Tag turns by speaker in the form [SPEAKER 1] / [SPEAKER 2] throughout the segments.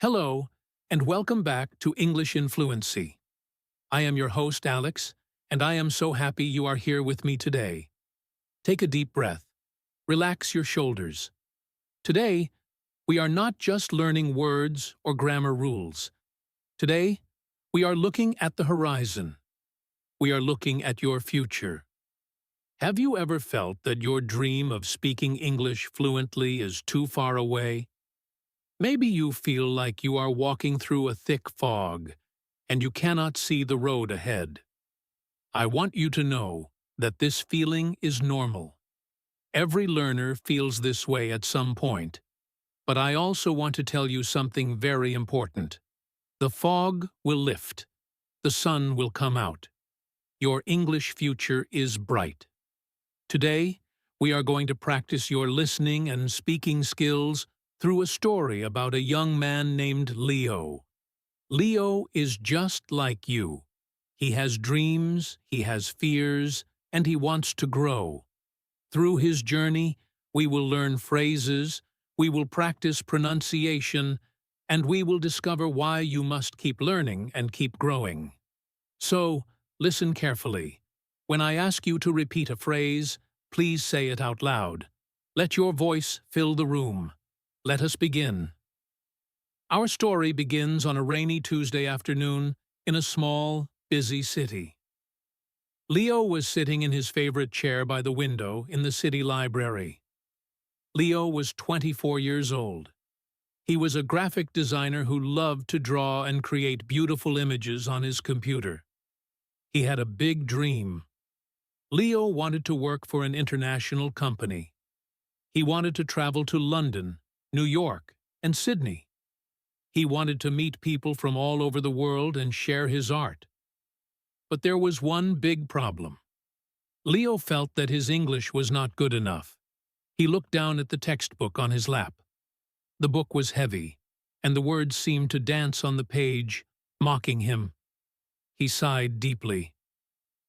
[SPEAKER 1] Hello, and welcome back to English in Fluency. I am your host, Alex, and I am so happy you are here with me today. Take a deep breath. Relax your shoulders. Today, we are not just learning words or grammar rules. Today, we are looking at the horizon. We are looking at your future. Have you ever felt that your dream of speaking English fluently is too far away? Maybe you feel like you are walking through a thick fog, and you cannot see the road ahead. I want you to know that this feeling is normal. Every learner feels this way at some point. But I also want to tell you something very important. The fog will lift. The sun will come out. Your English future is bright. Today, we are going to practice your listening and speaking skills through a story about a young man named Leo. Leo is just like you. He has dreams, he has fears, and he wants to grow. Through his journey, we will learn phrases, we will practice pronunciation, and we will discover why you must keep learning and keep growing. So, listen carefully. When I ask you to repeat a phrase, please say it out loud. Let your voice fill the room. Let us begin. Our story begins on a rainy Tuesday afternoon in a small, busy city. Leo was sitting in his favorite chair by the window in the city library. Leo was 24 years old. He was a graphic designer who loved to draw and create beautiful images on his computer. He had a big dream. Leo wanted to work for an international company. He wanted to travel to London, New York, and Sydney. He wanted to meet people from all over the world and share his art. But there was one big problem. Leo felt that his English was not good enough. He looked down at the textbook on his lap. The book was heavy, and the words seemed to dance on the page, mocking him. He sighed deeply.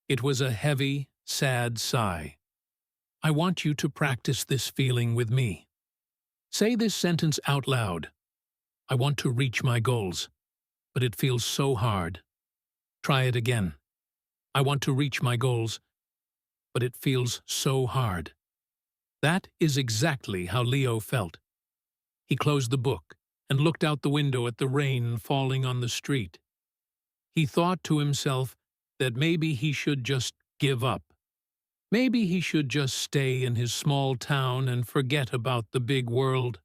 [SPEAKER 1] It was a heavy, sad sigh. I want you to practice this feeling with me. Say this sentence out loud. I want to reach my goals, but it feels so hard. Try it again. I want to reach my goals, but it feels so hard. That is exactly how Leo felt. He closed the book and looked out the window at the rain falling on the street. He thought to himself that maybe he should just give up. Maybe he should just stay in his small town and forget about the big world.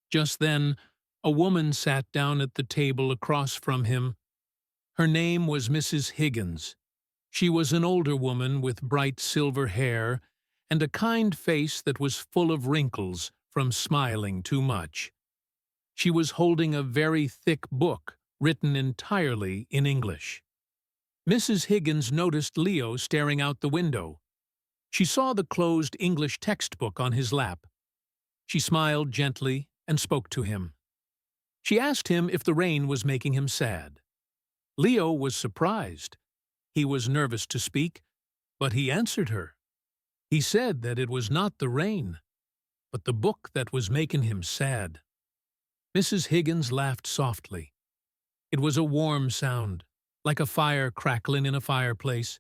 [SPEAKER 1] Just then, a woman sat down at the table across from him. Her name was Mrs. Higgins. She was an older woman with bright silver hair and a kind face that was full of wrinkles from smiling too much. She was holding a very thick book written entirely in English. Mrs. Higgins noticed Leo staring out the window. She saw the closed English textbook on his lap. She smiled gently and spoke to him. She asked him if the rain was making him sad. Leo was surprised. He was nervous to speak, but he answered her. He said that it was not the rain, but the book that was making him sad. Mrs. Higgins laughed softly. It was a warm sound, like a fire crackling in a fireplace.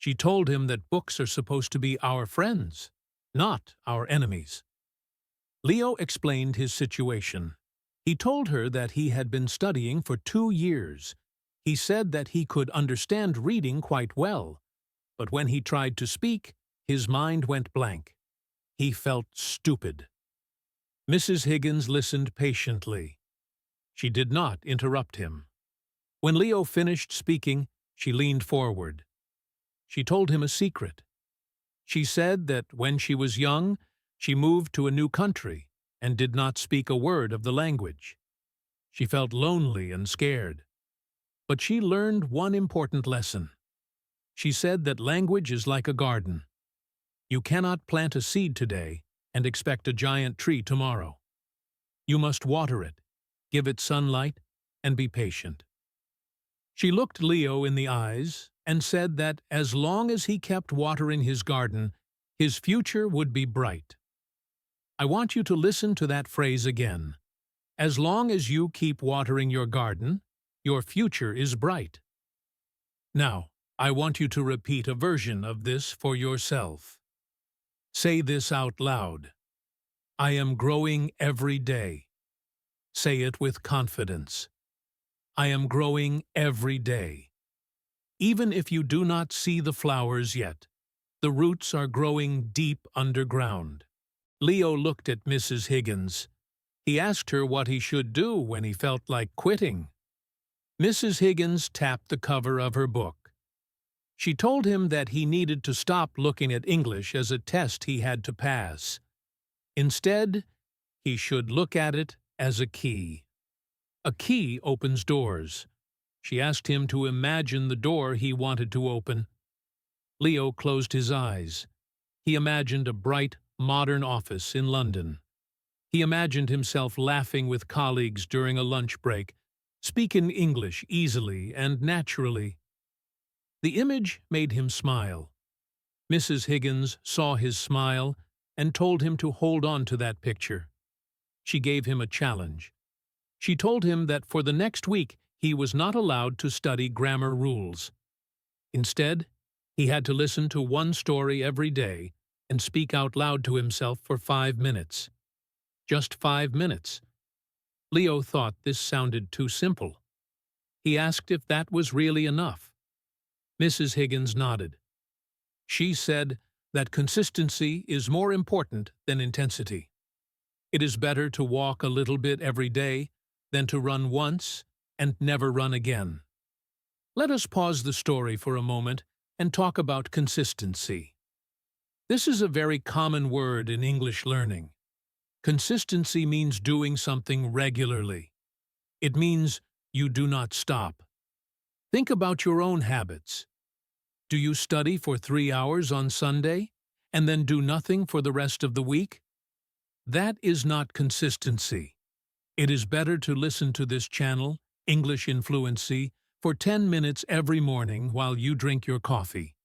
[SPEAKER 1] She told him that books are supposed to be our friends, not our enemies. Leo explained his situation. He told her that he had been studying for 2 years. He said that he could understand reading quite well, but when he tried to speak, his mind went blank. He felt stupid. Mrs. Higgins listened patiently. She did not interrupt him. When Leo finished speaking, she leaned forward. She told him a secret. She said that when she was young, she moved to a new country and did not speak a word of the language. She felt lonely and scared. But she learned one important lesson. She said that language is like a garden. You cannot plant a seed today and expect a giant tree tomorrow. You must water it, give it sunlight, and be patient. She looked Leo in the eyes and said that as long as he kept watering his garden, his future would be bright. I want you to listen to that phrase again. As long as you keep watering your garden, your future is bright. Now, I want you to repeat a version of this for yourself. Say this out loud. I am growing every day. Say it with confidence. I am growing every day. Even if you do not see the flowers yet, the roots are growing deep underground. Leo looked at Mrs. Higgins. He asked her what he should do when he felt like quitting. Mrs. Higgins tapped the cover of her book. She told him that he needed to stop looking at English as a test he had to pass. Instead, he should look at it as a key. A key opens doors. She asked him to imagine the door he wanted to open. Leo closed his eyes. He imagined a bright, modern office in London. He imagined himself laughing with colleagues during a lunch break, speaking English easily and naturally. The image made him smile. Mrs. Higgins saw his smile and told him to hold on to that picture. She gave him a challenge. She told him that for the next week he was not allowed to study grammar rules. Instead, he had to listen to one story every day and speak out loud to himself for 5 minutes. Just 5 minutes. Leo thought this sounded too simple. He asked if that was really enough. Mrs. Higgins nodded. She said that consistency is more important than intensity. It is better to walk a little bit every day than to run once and never run again. Let us pause the story for a moment and talk about consistency. This is a very common word in English learning. Consistency means doing something regularly. It means you do not stop. Think about your own habits. Do you study for 3 hours on Sunday and then do nothing for the rest of the week? That is not consistency. It is better to listen to this channel, English in Fluency, for 10 minutes every morning while you drink your coffee.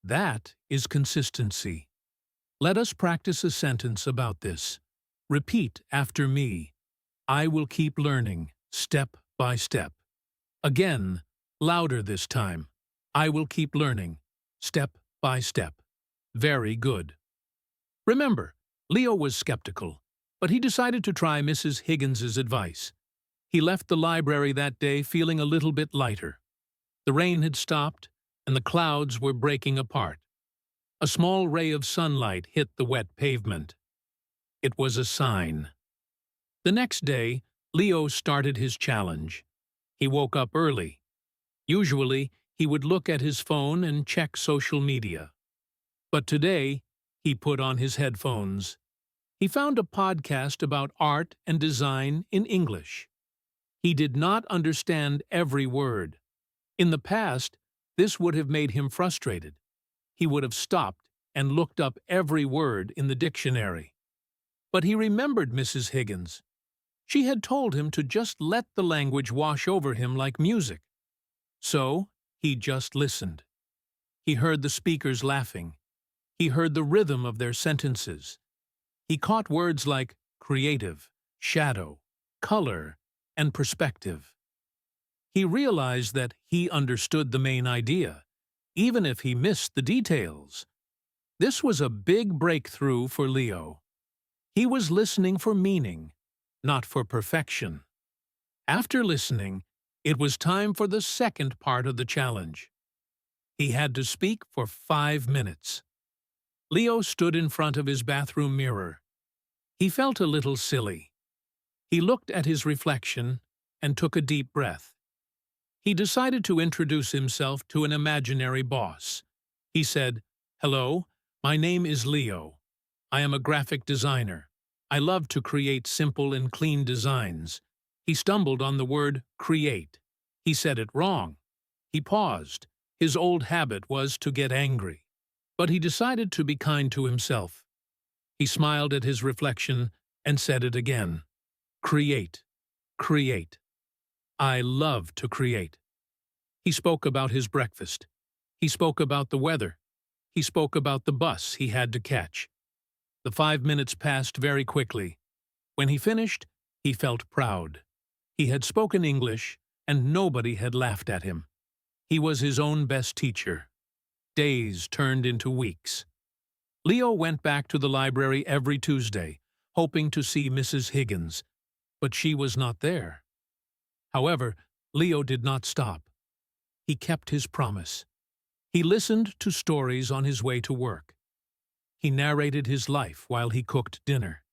[SPEAKER 1] That is consistency. Let us practice a sentence about this. Repeat after me. I will keep learning, step by step. Again, louder this time. I will keep learning, step by step. Very good. Remember, Leo was skeptical, but he decided to try Mrs. Higgins's advice. He left the library that day feeling a little bit lighter. The rain had stopped, and the clouds were breaking apart. A small ray of sunlight hit the wet pavement. It was a sign. The next day, Leo started his challenge. He woke up early. Usually, he would look at his phone and check social media. But today, he put on his headphones. He found a podcast about art and design in English. He did not understand every word. In the past, this would have made him frustrated. He would have stopped and looked up every word in the dictionary. But he remembered Mrs. Higgins. She had told him to just let the language wash over him like music. So, he just listened. He heard the speakers laughing. He heard the rhythm of their sentences. He caught words like creative, shadow, color, and perspective. He realized that he understood the main idea, even if he missed the details. This was a big breakthrough for Leo. He was listening for meaning, not for perfection. After listening, it was time for the second part of the challenge. He had to speak for 5 minutes. Leo stood in front of his bathroom mirror. He felt a little silly. He looked at his reflection and took a deep breath. He decided to introduce himself to an imaginary boss. He said, "Hello, my name is Leo. I am a graphic designer. I love to create simple and clean designs." He stumbled on the word create. He said it wrong. He paused. His old habit was to get angry. But he decided to be kind to himself. He smiled at his reflection and said it again. Create. Create. I love to create. He spoke about his breakfast. He spoke about the weather. He spoke about the bus he had to catch. The 5 minutes passed very quickly. When he finished, He felt proud. He had spoken English, and nobody had laughed at him. He was his own best teacher. Days turned into weeks. Leo went back to the library every Tuesday, hoping to see Mrs. Higgins, but she was not there. However, Leo did not stop. He kept his promise. He listened to stories on his way to work. He narrated his life while he cooked dinner.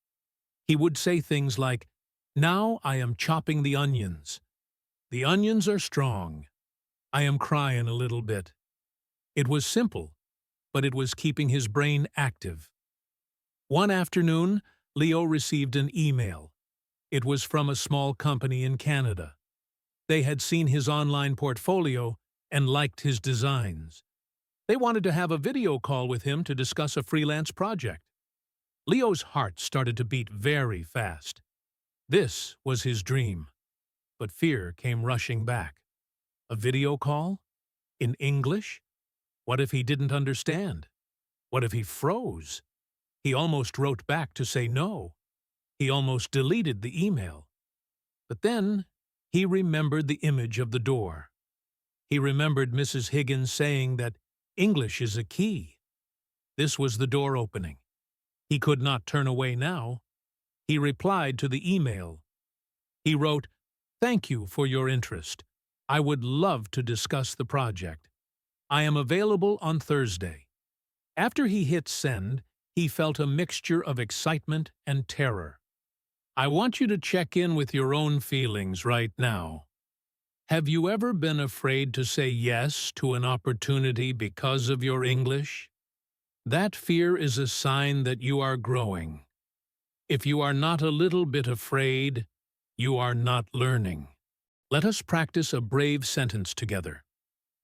[SPEAKER 1] He would say things like, "Now I am chopping the onions. The onions are strong. I am crying a little bit." It was simple, but it was keeping his brain active. One afternoon, Leo received an email. It was from a small company in Canada. They had seen his online portfolio and liked his designs. They wanted to have a video call with him to discuss a freelance project. Leo's heart started to beat very fast. This was his dream. But fear came rushing back. A video call? In English? What if he didn't understand? What if he froze? He almost wrote back to say no. He almost deleted the email. But then he remembered the image of the door. He remembered Mrs. Higgins saying that English is a key. This was the door opening. He could not turn away now. He replied to the email. He wrote, "Thank you for your interest. I would love to discuss the project. I am available on Thursday." After he hit send, he felt a mixture of excitement and terror. I want you to check in with your own feelings right now. Have you ever been afraid to say yes to an opportunity because of your English? That fear is a sign that you are growing. If you are not a little bit afraid, you are not learning. Let us practice a brave sentence together.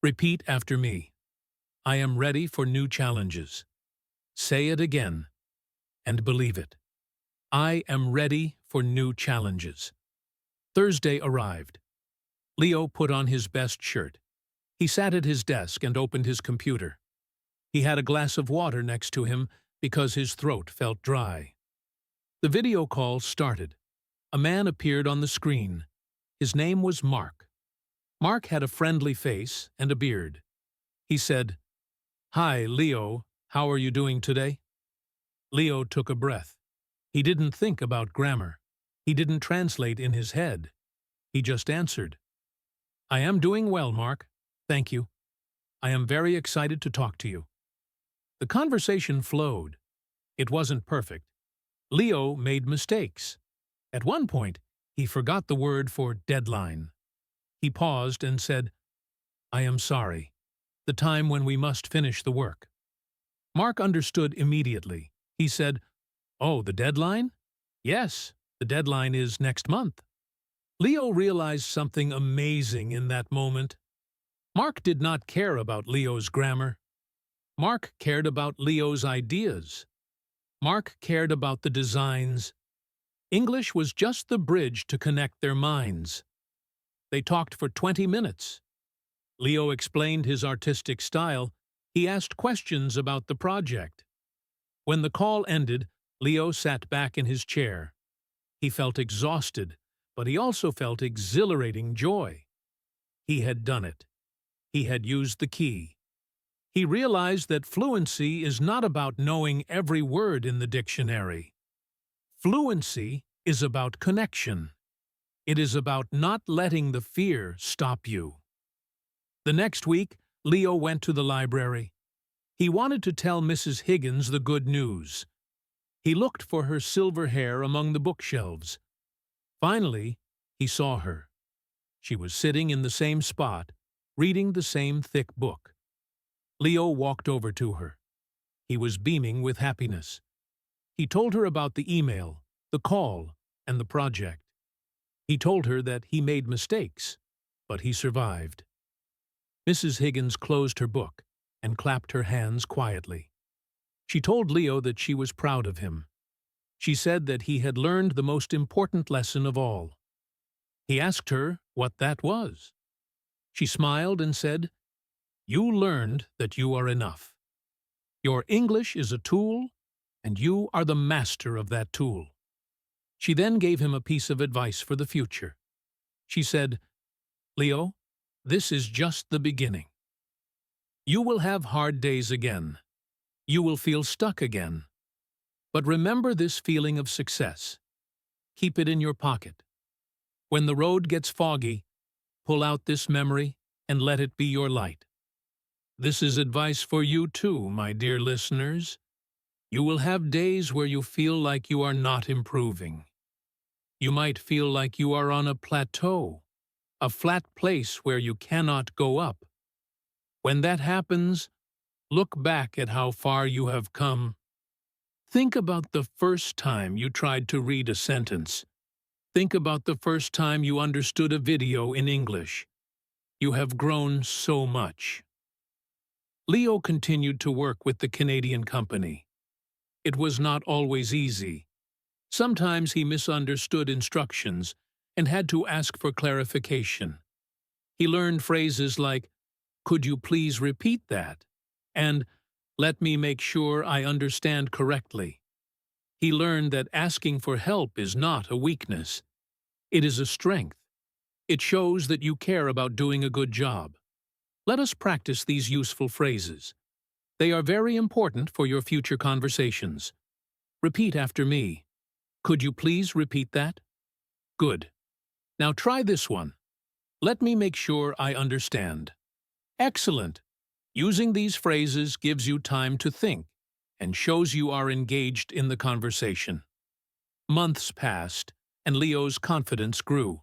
[SPEAKER 1] Repeat after me. I am ready for new challenges. Say it again, and believe it. I am ready for new challenges. Thursday arrived. Leo put on his best shirt. He sat at his desk and opened his computer. He had a glass of water next to him because his throat felt dry. The video call started. A man appeared on the screen. His name was Mark. Mark had a friendly face and a beard. He said, "Hi, Leo. How are you doing today?" Leo took a breath. He didn't think about grammar. He didn't translate in his head. He just answered, "I am doing well, Mark. Thank you. I am very excited to talk to you." The conversation flowed. It wasn't perfect. Leo made mistakes. At one point, he forgot the word for deadline. He paused and said, "I am sorry. The time when we must finish the work." Mark understood immediately. He said, "Oh, the deadline? Yes, the deadline is next month." Leo realized something amazing in that moment. Mark did not care about Leo's grammar. Mark cared about Leo's ideas. Mark cared about the designs. English was just the bridge to connect their minds. They talked for 20 minutes. Leo explained his artistic style. He asked questions about the project. When the call ended, Leo sat back in his chair. He felt exhausted, but he also felt exhilarating joy. He had done it. He had used the key. He realized that fluency is not about knowing every word in the dictionary. Fluency is about connection. It is about not letting the fear stop you. The next week, Leo went to the library. He wanted to tell Mrs. Higgins the good news. He looked for her silver hair among the bookshelves. Finally, he saw her. She was sitting in the same spot, reading the same thick book. Leo walked over to her. He was beaming with happiness. He told her about the email, the call, and the project. He told her that he made mistakes, but he survived. Mrs. Higgins closed her book and clapped her hands quietly. She told Leo that she was proud of him. She said that he had learned the most important lesson of all. He asked her what that was. She smiled and said, "You learned that you are enough. Your English is a tool, and you are the master of that tool." She then gave him a piece of advice for the future. She said, "Leo, this is just the beginning. You will have hard days again. You will feel stuck again. But remember this feeling of success. Keep it in your pocket. When the road gets foggy, pull out this memory and let it be your light." This is advice for you too, my dear listeners. You will have days where you feel like you are not improving. You might feel like you are on a plateau, a flat place where you cannot go up. When that happens, look back at how far you have come. Think about the first time you tried to read a sentence. Think about the first time you understood a video in English. You have grown so much. Leo continued to work with the Canadian company. It was not always easy. Sometimes he misunderstood instructions and had to ask for clarification. He learned phrases like, "Could you please repeat that?" and "Let me make sure I understand correctly." He learned that asking for help is not a weakness. It is a strength. It shows that you care about doing a good job. Let us practice these useful phrases. They are very important for your future conversations. Repeat after me. Could you please repeat that? Good. Now try this one. Let me make sure I understand. Excellent. Using these phrases gives you time to think and shows you are engaged in the conversation. Months passed, and Leo's confidence grew.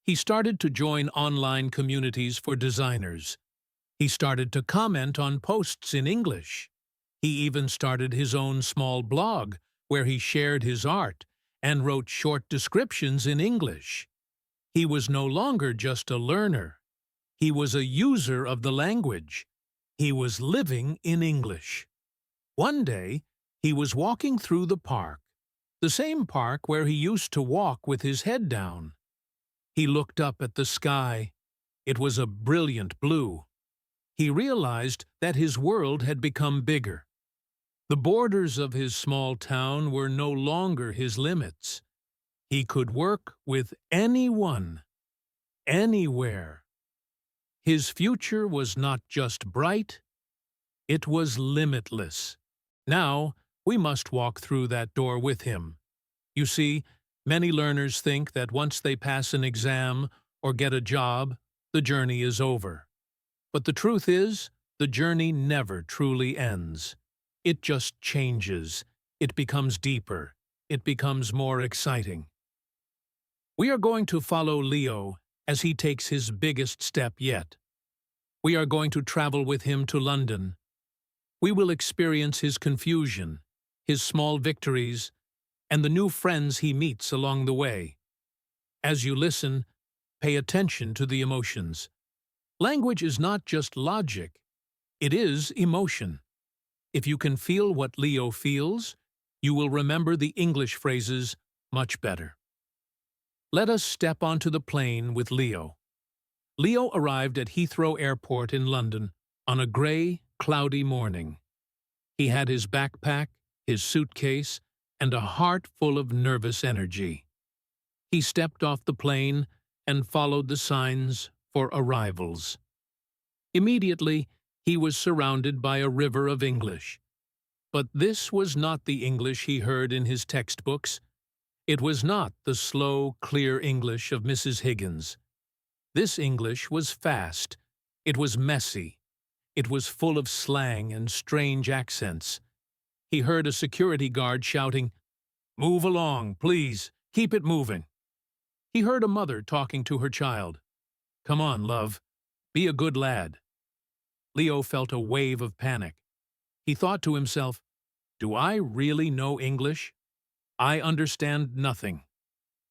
[SPEAKER 1] He started to join online communities for designers. He started to comment on posts in English. He even started his own small blog where he shared his art and wrote short descriptions in English. He was no longer just a learner. He was a user of the language. He was living in English. One day, he was walking through the park, the same park where he used to walk with his head down. He looked up at the sky. It was a brilliant blue. He realized that his world had become bigger. The borders of his small town were no longer his limits. He could work with anyone, anywhere. His future was not just bright, it was limitless. Now, we must walk through that door with him. You see, many learners think that once they pass an exam or get a job, the journey is over. But the truth is, the journey never truly ends. It just changes. It becomes deeper. It becomes more exciting. We are going to follow Leo as he takes his biggest step yet. We are going to travel with him to London. We will experience his confusion, his small victories, and the new friends he meets along the way. As you listen, pay attention to the emotions. Language is not just logic, it is emotion. If you can feel what Leo feels, you will remember the English phrases much better. Let us step onto the plane with Leo. Leo arrived at Heathrow Airport in London on a grey, cloudy morning. He had his backpack, his suitcase, and a heart full of nervous energy. He stepped off the plane and followed the signs for arrivals. Immediately, he was surrounded by a river of English. But this was not the English he heard in his textbooks. It was not the slow, clear English of Mrs. Higgins. This English was fast. It was messy. It was full of slang and strange accents. He heard a security guard shouting, "Move along, please. Keep it moving." He heard a mother talking to her child. "Come on, love. Be a good lad." Leo felt a wave of panic. He thought to himself, "Do I really know English? I understand nothing."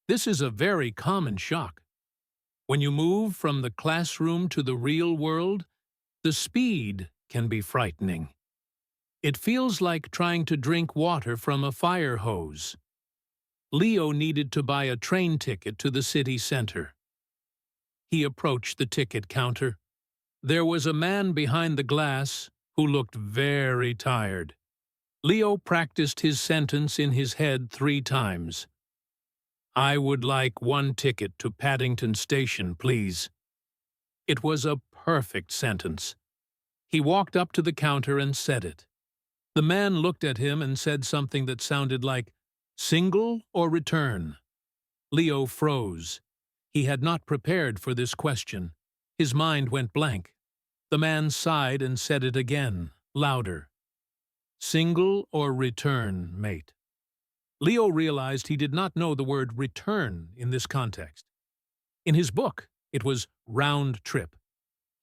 [SPEAKER 1] This is a very common shock. When you move from the classroom to the real world, the speed can be frightening. It feels like trying to drink water from a fire hose. Leo needed to buy a train ticket to the city center. He approached the ticket counter. There was a man behind the glass who looked very tired. Leo practiced his sentence in his head 3 times. I would like one ticket to Paddington Station, please. It was a perfect sentence. He walked up to the counter and said it. The man looked at him and said something that sounded like, "Single or return?" Leo froze. He had not prepared for this question. His mind went blank. The man sighed and said it again, louder. "Single or return, mate?" Leo realized he did not know the word return in this context. In his book, it was round trip.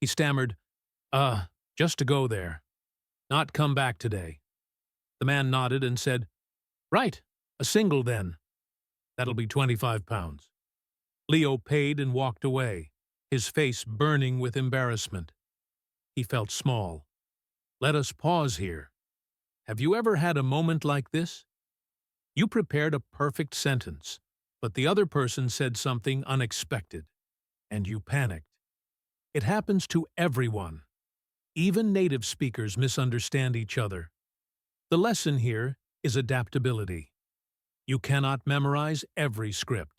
[SPEAKER 1] He stammered, just to go there. Not come back today. The man nodded and said, "Right, a single then. That'll be £25. Leo paid and walked away, his face burning with embarrassment. He felt small. Let us pause here. Have you ever had a moment like this? You prepared a perfect sentence, but the other person said something unexpected, and you panicked. It happens to everyone. Even native speakers misunderstand each other. The lesson here is adaptability. You cannot memorize every script.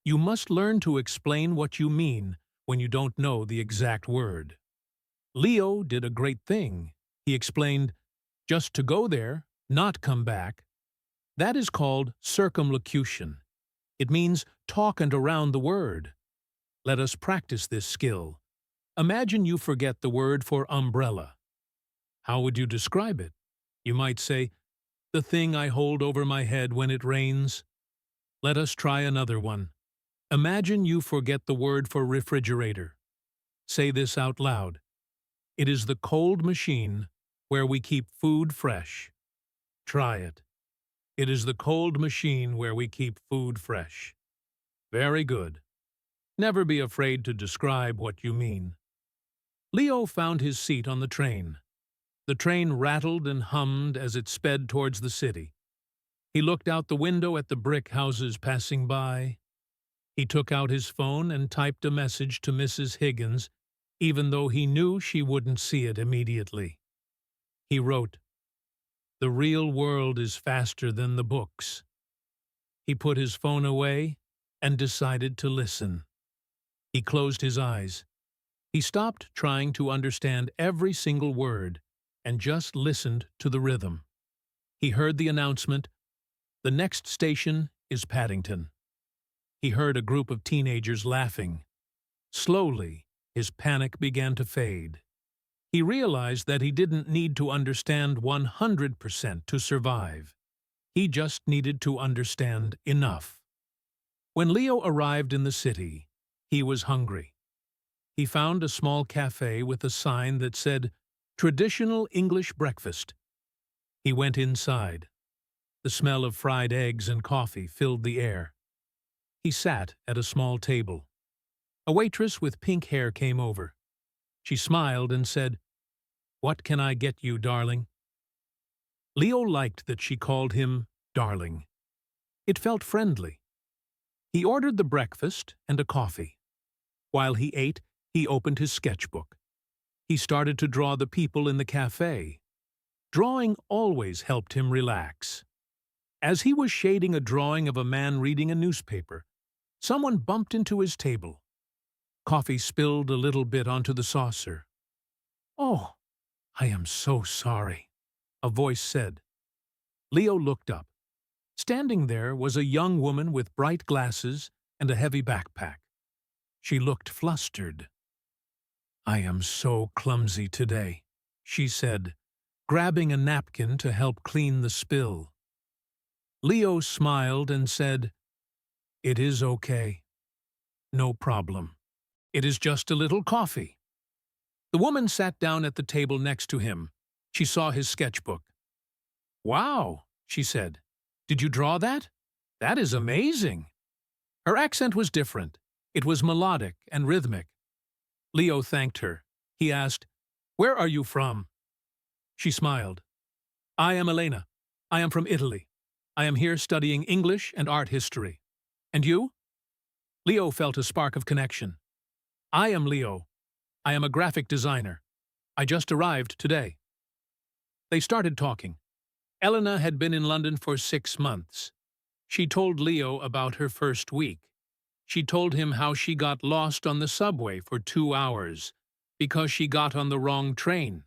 [SPEAKER 1] You must learn to explain what you mean when you don't know the exact word. Leo did a great thing. He explained, just to go there, not come back. That is called circumlocution. It means talk and around the word. Let us practice this skill. Imagine you forget the word for umbrella. How would you describe it? You might say, the thing I hold over my head when it rains. Let us try another one. Imagine you forget the word for refrigerator. Say this out loud. It is the cold machine where we keep food fresh. Try it. It is the cold machine where we keep food fresh. Very good. Never be afraid to describe what you mean. Leo found his seat on the train. The train rattled and hummed as it sped towards the city. He looked out the window at the brick houses passing by. He took out his phone and typed a message to Mrs. Higgins, even though he knew she wouldn't see it immediately. He wrote, "The real world is faster than the books." He put his phone away and decided to listen. He closed his eyes. He stopped trying to understand every single word and just listened to the rhythm. He heard the announcement, "The next station is Paddington." He heard a group of teenagers laughing. Slowly, his panic began to fade. He realized that he didn't need to understand 100% to survive. He just needed to understand enough. When Leo arrived in the city, he was hungry. He found a small cafe with a sign that said, "Traditional English Breakfast." He went inside. The smell of fried eggs and coffee filled the air. He sat at a small table. A waitress with pink hair came over. She smiled and said, "What can I get you, darling?" Leo liked that she called him darling. It felt friendly. He ordered the breakfast and a coffee. While he ate, he opened his sketchbook. He started to draw the people in the cafe. Drawing always helped him relax. As he was shading a drawing of a man reading a newspaper, someone bumped into his table. Coffee spilled a little bit onto the saucer. "Oh, I am so sorry," a voice said. Leo looked up. Standing there was a young woman with bright glasses and a heavy backpack. She looked flustered. "I am so clumsy today," she said, grabbing a napkin to help clean the spill. Leo smiled and said, "It is okay. No problem. It is just a little coffee." The woman sat down at the table next to him. She saw his sketchbook. "Wow," she said. "Did you draw that? That is amazing." Her accent was different. It was melodic and rhythmic. Leo thanked her. He asked, "Where are you from?" She smiled. "I am Elena. I am from Italy. I am here studying English and art history. And you?" Leo felt a spark of connection. "I am Leo. I am a graphic designer. I just arrived today." They started talking. Elena had been in London for 6 months. She told Leo about her first week. She told him how she got lost on the subway for 2 hours because she got on the wrong train.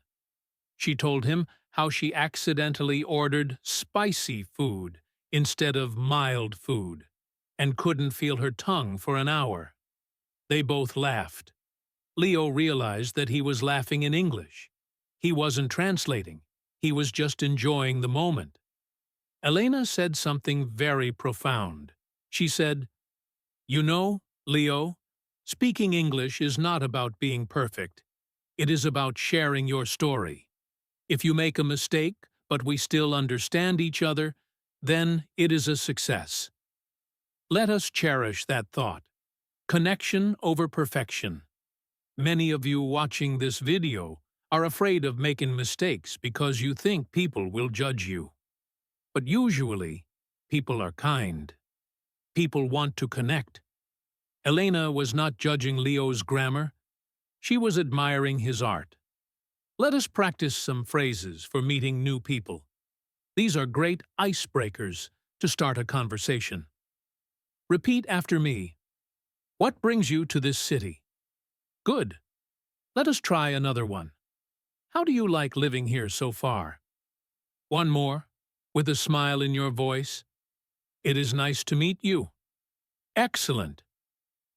[SPEAKER 1] She told him how she accidentally ordered spicy food instead of mild food and couldn't feel her tongue for an hour. They both laughed. Leo realized that he was laughing in English. He wasn't translating. He was just enjoying the moment. Elena said something very profound. She said, "You know, Leo, speaking English is not about being perfect. It is about sharing your story. If you make a mistake, but we still understand each other, then it is a success." Let us cherish that thought. Connection over perfection. Many of you watching this video are afraid of making mistakes because you think people will judge you. But usually, people are kind. People want to connect. Elena was not judging Leo's grammar. She was admiring his art. Let us practice some phrases for meeting new people. These are great icebreakers to start a conversation. Repeat after me. What brings you to this city? Good. Let us try another one. How do you like living here so far? One more, with a smile in your voice. It is nice to meet you. Excellent.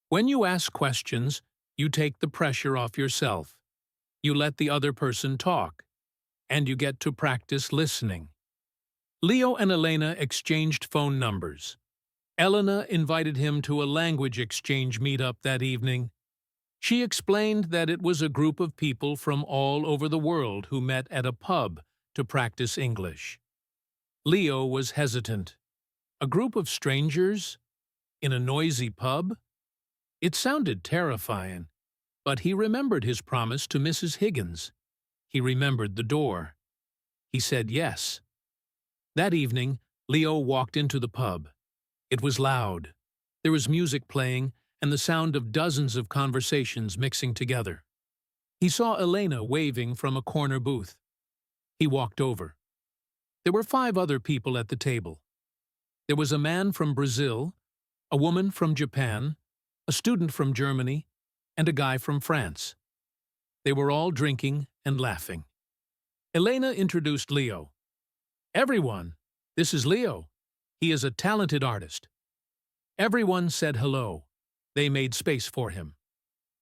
[SPEAKER 1] When you ask questions, you take the pressure off yourself. You let the other person talk, and you get to practice listening. Leo and Elena exchanged phone numbers. Elena invited him to a language exchange meetup that evening. She explained that it was a group of people from all over the world who met at a pub to practice English. Leo was hesitant. A group of strangers? In a noisy pub? It sounded terrifying, but he remembered his promise to Mrs. Higgins. He remembered the door. He said yes. That evening, Leo walked into the pub. It was loud. There was music playing and the sound of dozens of conversations mixing together. He saw Elena waving from a corner booth. He walked over. There were 5 other people at the table. There was a man from Brazil, a woman from Japan, a student from Germany, and a guy from France. They were all drinking and laughing. Elena introduced Leo. "Everyone, this is Leo. He is a talented artist." Everyone said hello. They made space for him.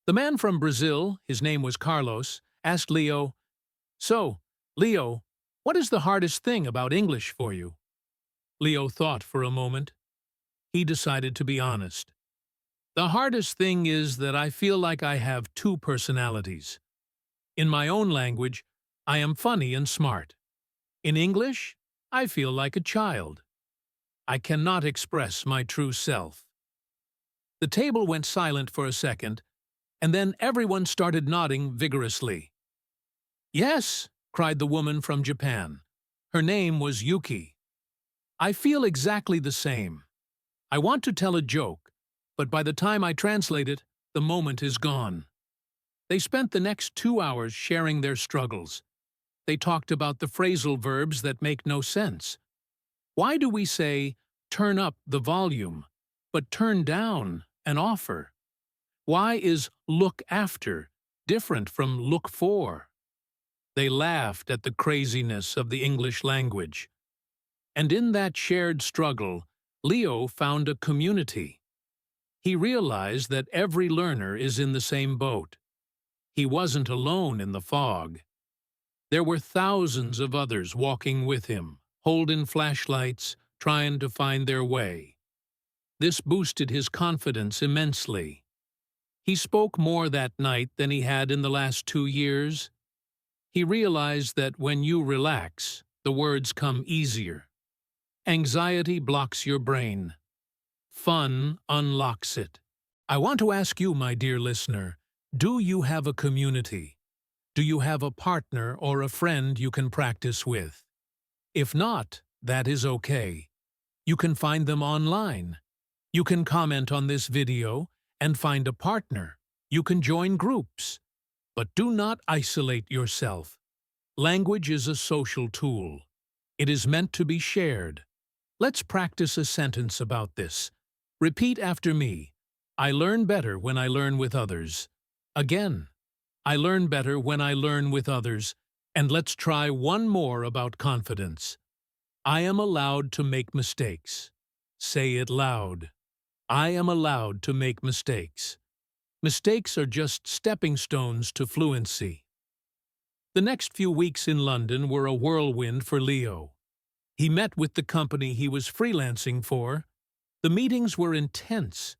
[SPEAKER 1] The man from Brazil, his name was Carlos, asked Leo, "So, Leo, what is the hardest thing about English for you?" Leo thought for a moment. He decided to be honest. "The hardest thing is that I feel like I have 2 personalities. In my own language, I am funny and smart. In English, I feel like a child. I cannot express my true self." The table went silent for a second, and then everyone started nodding vigorously. "Yes," cried the woman from Japan. Her name was Yuki. "I feel exactly the same. I want to tell a joke, but by the time I translate it, the moment is gone." They spent the next 2 hours sharing their struggles. They talked about the phrasal verbs that make no sense. Why do we say, "turn up the volume," but "turn down" an offer? Why is "look after" different from "look for"? They laughed at the craziness of the English language. And in that shared struggle, Leo found a community. He realized that every learner is in the same boat. He wasn't alone in the fog. There were thousands of others walking with him, holding flashlights, trying to find their way. This boosted his confidence immensely. He spoke more that night than he had in the last 2 years. He realized that when you relax, the words come easier. Anxiety blocks your brain. Fun unlocks it. I want to ask you, my dear listener, do you have a community? Do you have a partner or a friend you can practice with? If not, that is okay. You can find them online. You can comment on this video and find a partner. You can join groups. But do not isolate yourself. Language is a social tool. It is meant to be shared. Let's practice a sentence about this. Repeat after me. I learn better when I learn with others. Again. I learn better when I learn with others. And let's try one more about confidence. I am allowed to make mistakes. Say it loud. I am allowed to make mistakes. Mistakes are just stepping stones to fluency. The next few weeks in London were a whirlwind for Leo. He met with the company he was freelancing for. The meetings were intense.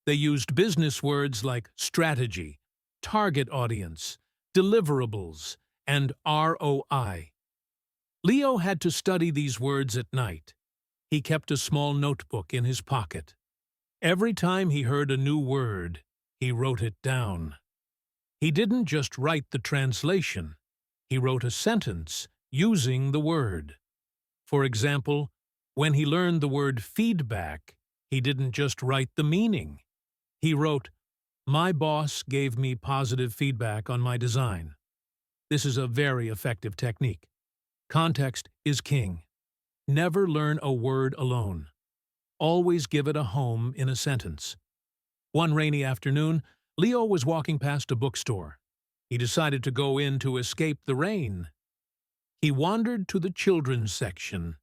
[SPEAKER 1] They used business words like strategy, target audience, deliverables, and ROI. Leo had to study these words at night. He kept a small notebook in his pocket. Every time he heard a new word, he wrote it down. He didn't just write the translation. He wrote a sentence using the word. For example, when he learned the word feedback, he didn't just write the meaning. He wrote, "My boss gave me positive feedback on my design." This is a very effective technique. Context is king. Never learn a word alone. Always give it a home in a sentence. One rainy afternoon, Leo was walking past a bookstore. He decided to go in to escape the rain. He wandered to the children's section.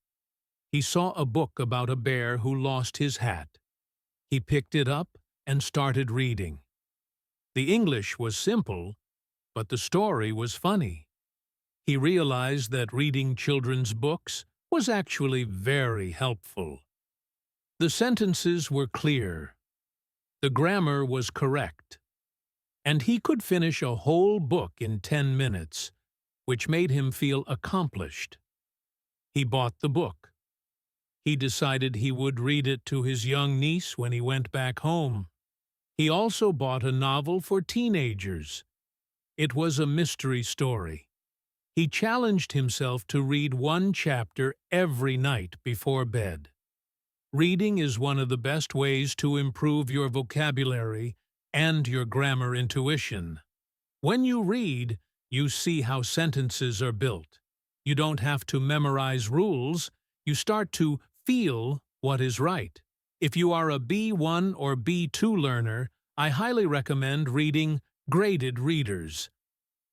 [SPEAKER 1] He saw a book about a bear who lost his hat. He picked it up and started reading. The English was simple, but the story was funny. He realized that reading children's books was actually very helpful. The sentences were clear. The grammar was correct. And he could finish a whole book in 10 minutes, which made him feel accomplished. He bought the book. He decided he would read it to his young niece when he went back home. He also bought a novel for teenagers. It was a mystery story. He challenged himself to read one chapter every night before bed. Reading is one of the best ways to improve your vocabulary and your grammar intuition. When you read, you see how sentences are built. You don't have to memorize rules. You start to feel what is right. If you are a B1 or B2 learner, I highly recommend reading Graded Readers.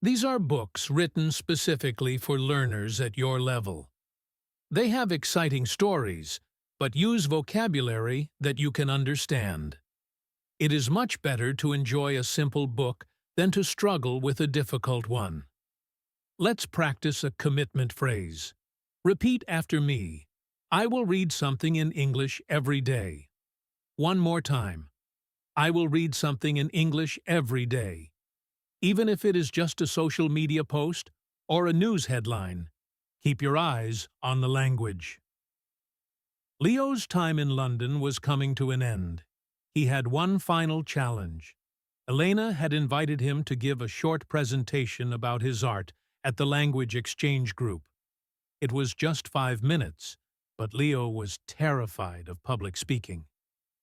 [SPEAKER 1] These are books written specifically for learners at your level. They have exciting stories, but use vocabulary that you can understand. It is much better to enjoy a simple book than to struggle with a difficult one. Let's practice a commitment phrase. Repeat after me. I will read something in English every day. One more time. I will read something in English every day. Even if it is just a social media post or a news headline, keep your eyes on the language. Leo's time in London was coming to an end. He had one final challenge. Elena had invited him to give a short presentation about his art at the language exchange group. It was just 5 minutes, but Leo was terrified of public speaking.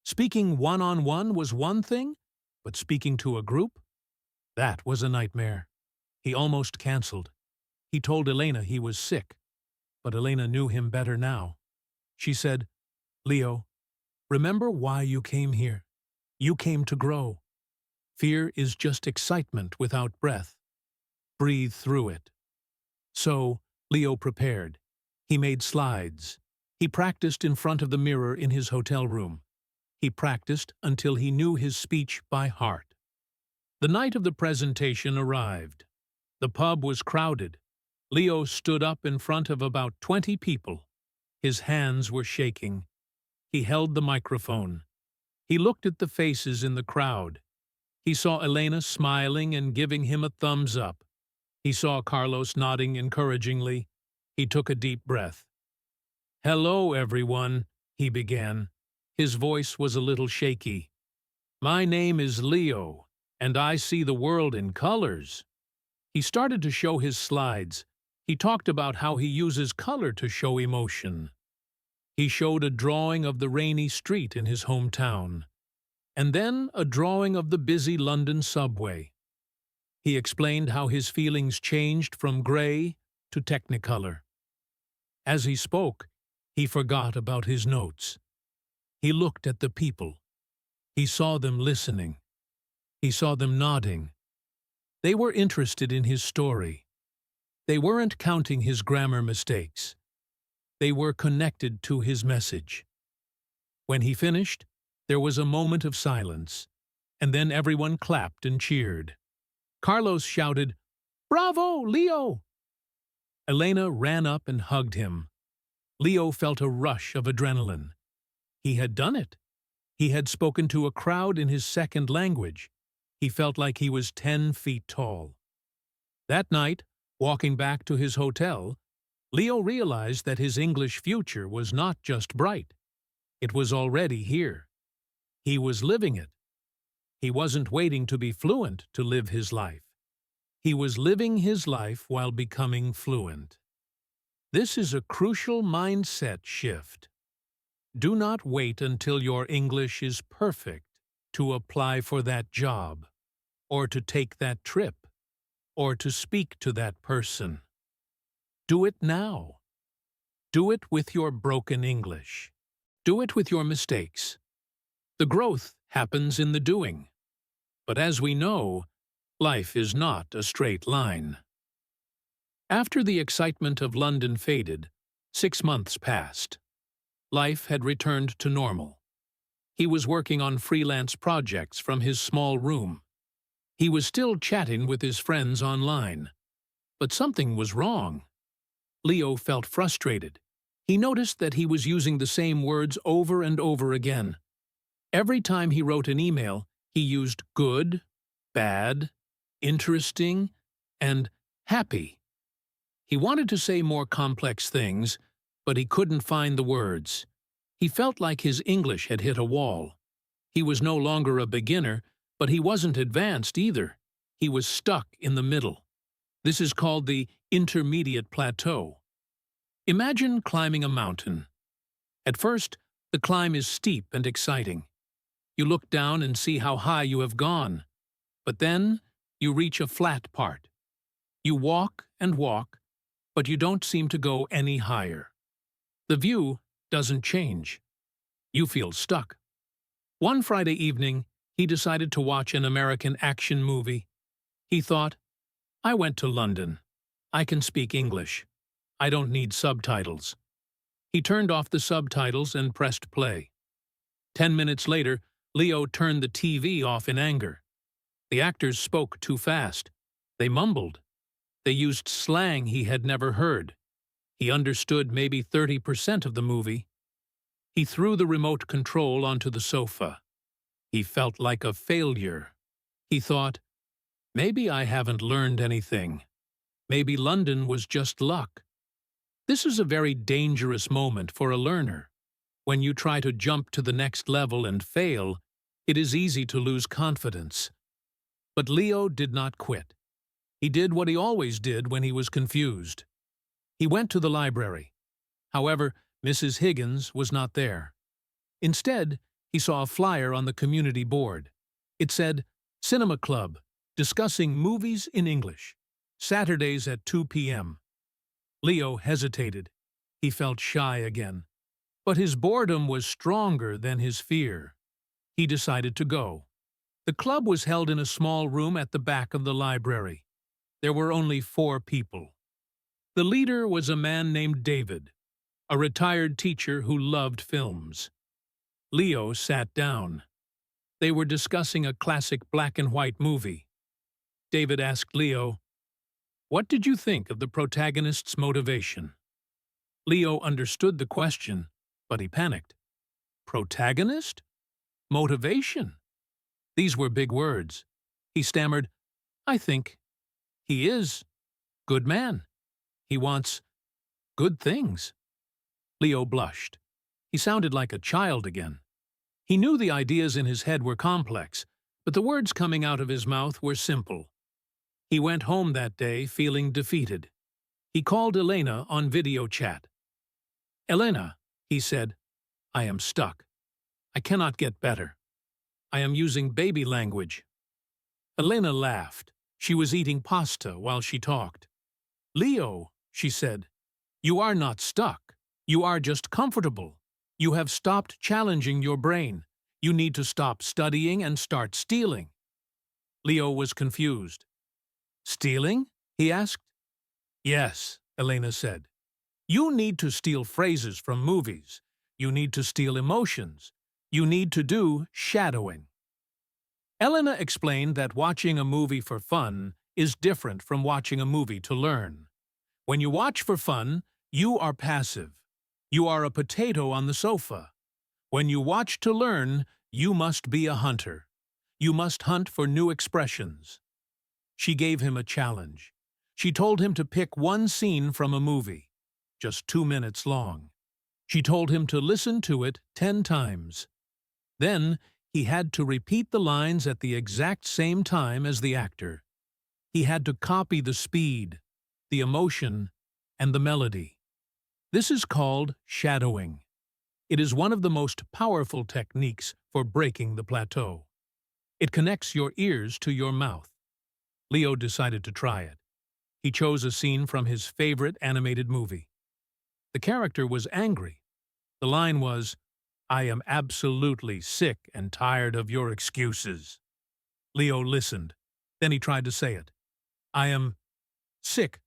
[SPEAKER 1] Speaking one-on-one was one thing, but speaking to a group? That was a nightmare. He almost canceled. He told Elena he was sick, but Elena knew him better now. She said, "Leo, remember why you came here. You came to grow. Fear is just excitement without breath. Breathe through it." So, Leo prepared. He made slides. He practiced in front of the mirror in his hotel room. He practiced until he knew his speech by heart. The night of the presentation arrived. The pub was crowded. Leo stood up in front of about 20 people. His hands were shaking. He held the microphone. He looked at the faces in the crowd. He saw Elena smiling and giving him a thumbs up. He saw Carlos nodding encouragingly. He took a deep breath. "Hello, everyone," he began. His voice was a little shaky. "My name is Leo, and I see the world in colors." He started to show his slides. He talked about how he uses color to show emotion. He showed a drawing of the rainy street in his hometown, and then a drawing of the busy London subway. He explained how his feelings changed from gray to technicolor. As he spoke, He forgot about his notes. He looked at the people. He saw them listening. He saw them nodding. They were interested in his story. They weren't counting his grammar mistakes. They were connected to his message. When he finished, there was a moment of silence, and then everyone clapped and cheered. Carlos shouted, "Bravo, Leo!" Elena ran up and hugged him. Leo felt a rush of adrenaline. He had done it. He had spoken to a crowd in his second language. He felt like he was 10 feet tall. That night, walking back to his hotel, Leo realized that his English future was not just bright. It was already here. He was living it. He wasn't waiting to be fluent to live his life. He was living his life while becoming fluent. This is a crucial mindset shift. Do not wait until your English is perfect to apply for that job, or to take that trip, or to speak to that person. Do it now. Do it with your broken English. Do it with your mistakes. The growth happens in the doing. But as we know, life is not a straight line. After the excitement of London faded, 6 months passed. Life had returned to normal. He was working on freelance projects from his small room. He was still chatting with his friends online. But something was wrong. Leo felt frustrated. He noticed that he was using the same words over and over again. Every time he wrote an email, he used good, bad, interesting, and happy. He wanted to say more complex things, but he couldn't find the words. He felt like his English had hit a wall. He was no longer a beginner, but he wasn't advanced either. He was stuck in the middle. This is called the intermediate plateau. Imagine climbing a mountain. At first, the climb is steep and exciting. You look down and see how high you have gone. But then, you reach a flat part. You walk and walk, but you don't seem to go any higher. The view doesn't change. You feel stuck. One Friday evening, he decided to watch an American action movie. He thought, I went to London. I can speak English. I don't need subtitles. He turned off the subtitles and pressed play. 10 minutes later, Leo turned the TV off in anger. The actors spoke too fast. They mumbled. They used slang he had never heard. He understood maybe 30% of the movie. He threw the remote control onto the sofa. He felt like a failure. He thought, maybe I haven't learned anything. Maybe London was just luck. This is a very dangerous moment for a learner. When you try to jump to the next level and fail, it is easy to lose confidence. But Leo did not quit. He did what he always did when he was confused. He went to the library. However, Mrs. Higgins was not there. Instead, he saw a flyer on the community board. It said, Cinema Club, discussing movies in English, Saturdays at 2 p.m. Leo hesitated. He felt shy again. But his boredom was stronger than his fear. He decided to go. The club was held in a small room at the back of the library. There were only 4 people. The leader was a man named David, a retired teacher who loved films. Leo sat down. They were discussing a classic black-and-white movie. David asked Leo, "What did you think of the protagonist's motivation?" Leo understood the question, but he panicked. Protagonist? Motivation? These were big words. He stammered, "I think he is good man. He wants good things." Leo blushed. He sounded like a child again. He knew the ideas in his head were complex, but the words coming out of his mouth were simple. He went home that day feeling defeated. He called Elena on video chat. "Elena," he said, "I am stuck. I cannot get better. I am using baby language." Elena laughed. She was eating pasta while she talked. "Leo," she said, "you are not stuck. You are just comfortable. You have stopped challenging your brain. You need to stop studying and start stealing." Leo was confused. "Stealing?" he asked. "Yes," Elena said. "You need to steal phrases from movies. You need to steal emotions. You need to do shadowing." Elena explained that watching a movie for fun is different from watching a movie to learn. When you watch for fun, you are passive. You are a potato on the sofa. When you watch to learn, you must be a hunter. You must hunt for new expressions. She gave him a challenge. She told him to pick one scene from a movie, just 2 minutes long. She told him to listen to it 10 times. Then he had to repeat the lines at the exact same time as the actor. He had to copy the speed, the emotion, and the melody. This is called shadowing. It is one of the most powerful techniques for breaking the plateau. It connects your ears to your mouth. Leo decided to try it. He chose a scene from his favorite animated movie. The character was angry. The line was, "I am absolutely sick and tired of your excuses." Leo listened. Then he tried to say it. "I am sick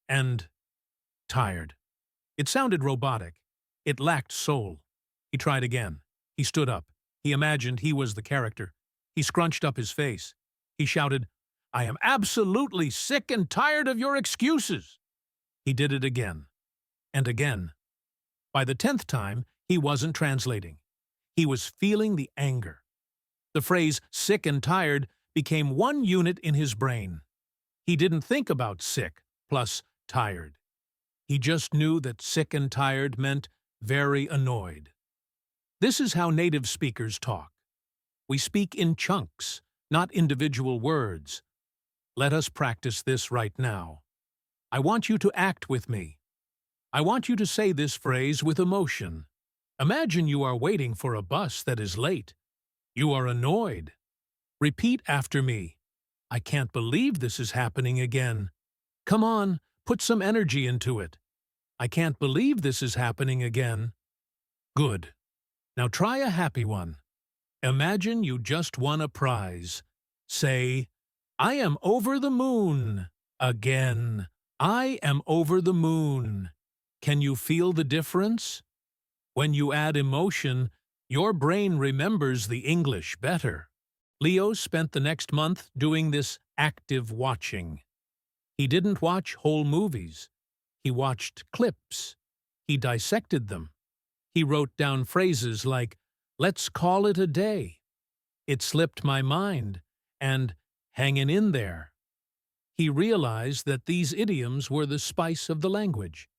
[SPEAKER 1] and tired." It sounded robotic. It lacked soul. He tried again. He stood up. He imagined he was the character. He scrunched up his face. He shouted, "I am absolutely sick and tired of your excuses." He did it again. And again. By the 10th time, he wasn't translating. He was feeling the anger. The phrase sick and tired became one unit in his brain. He didn't think about sick plus tired. He just knew that sick and tired meant very annoyed. This is how native speakers talk. We speak in chunks, not individual words. Let us practice this right now. I want you to act with me. I want you to say this phrase with emotion. Imagine you are waiting for a bus that is late. You are annoyed. Repeat after me. I can't believe this is happening again. Come on, put some energy into it. I can't believe this is happening again. Good. Now try a happy one. Imagine you just won a prize. Say, "I am over the moon." Again. I am over the moon. Can you feel the difference? When you add emotion, your brain remembers the English better. Leo spent the next month doing this active watching. He didn't watch whole movies. He watched clips. He dissected them. He wrote down phrases like, "Let's call it a day," "It slipped my mind," and "hanging in there." He realized that these idioms were the spice of the language.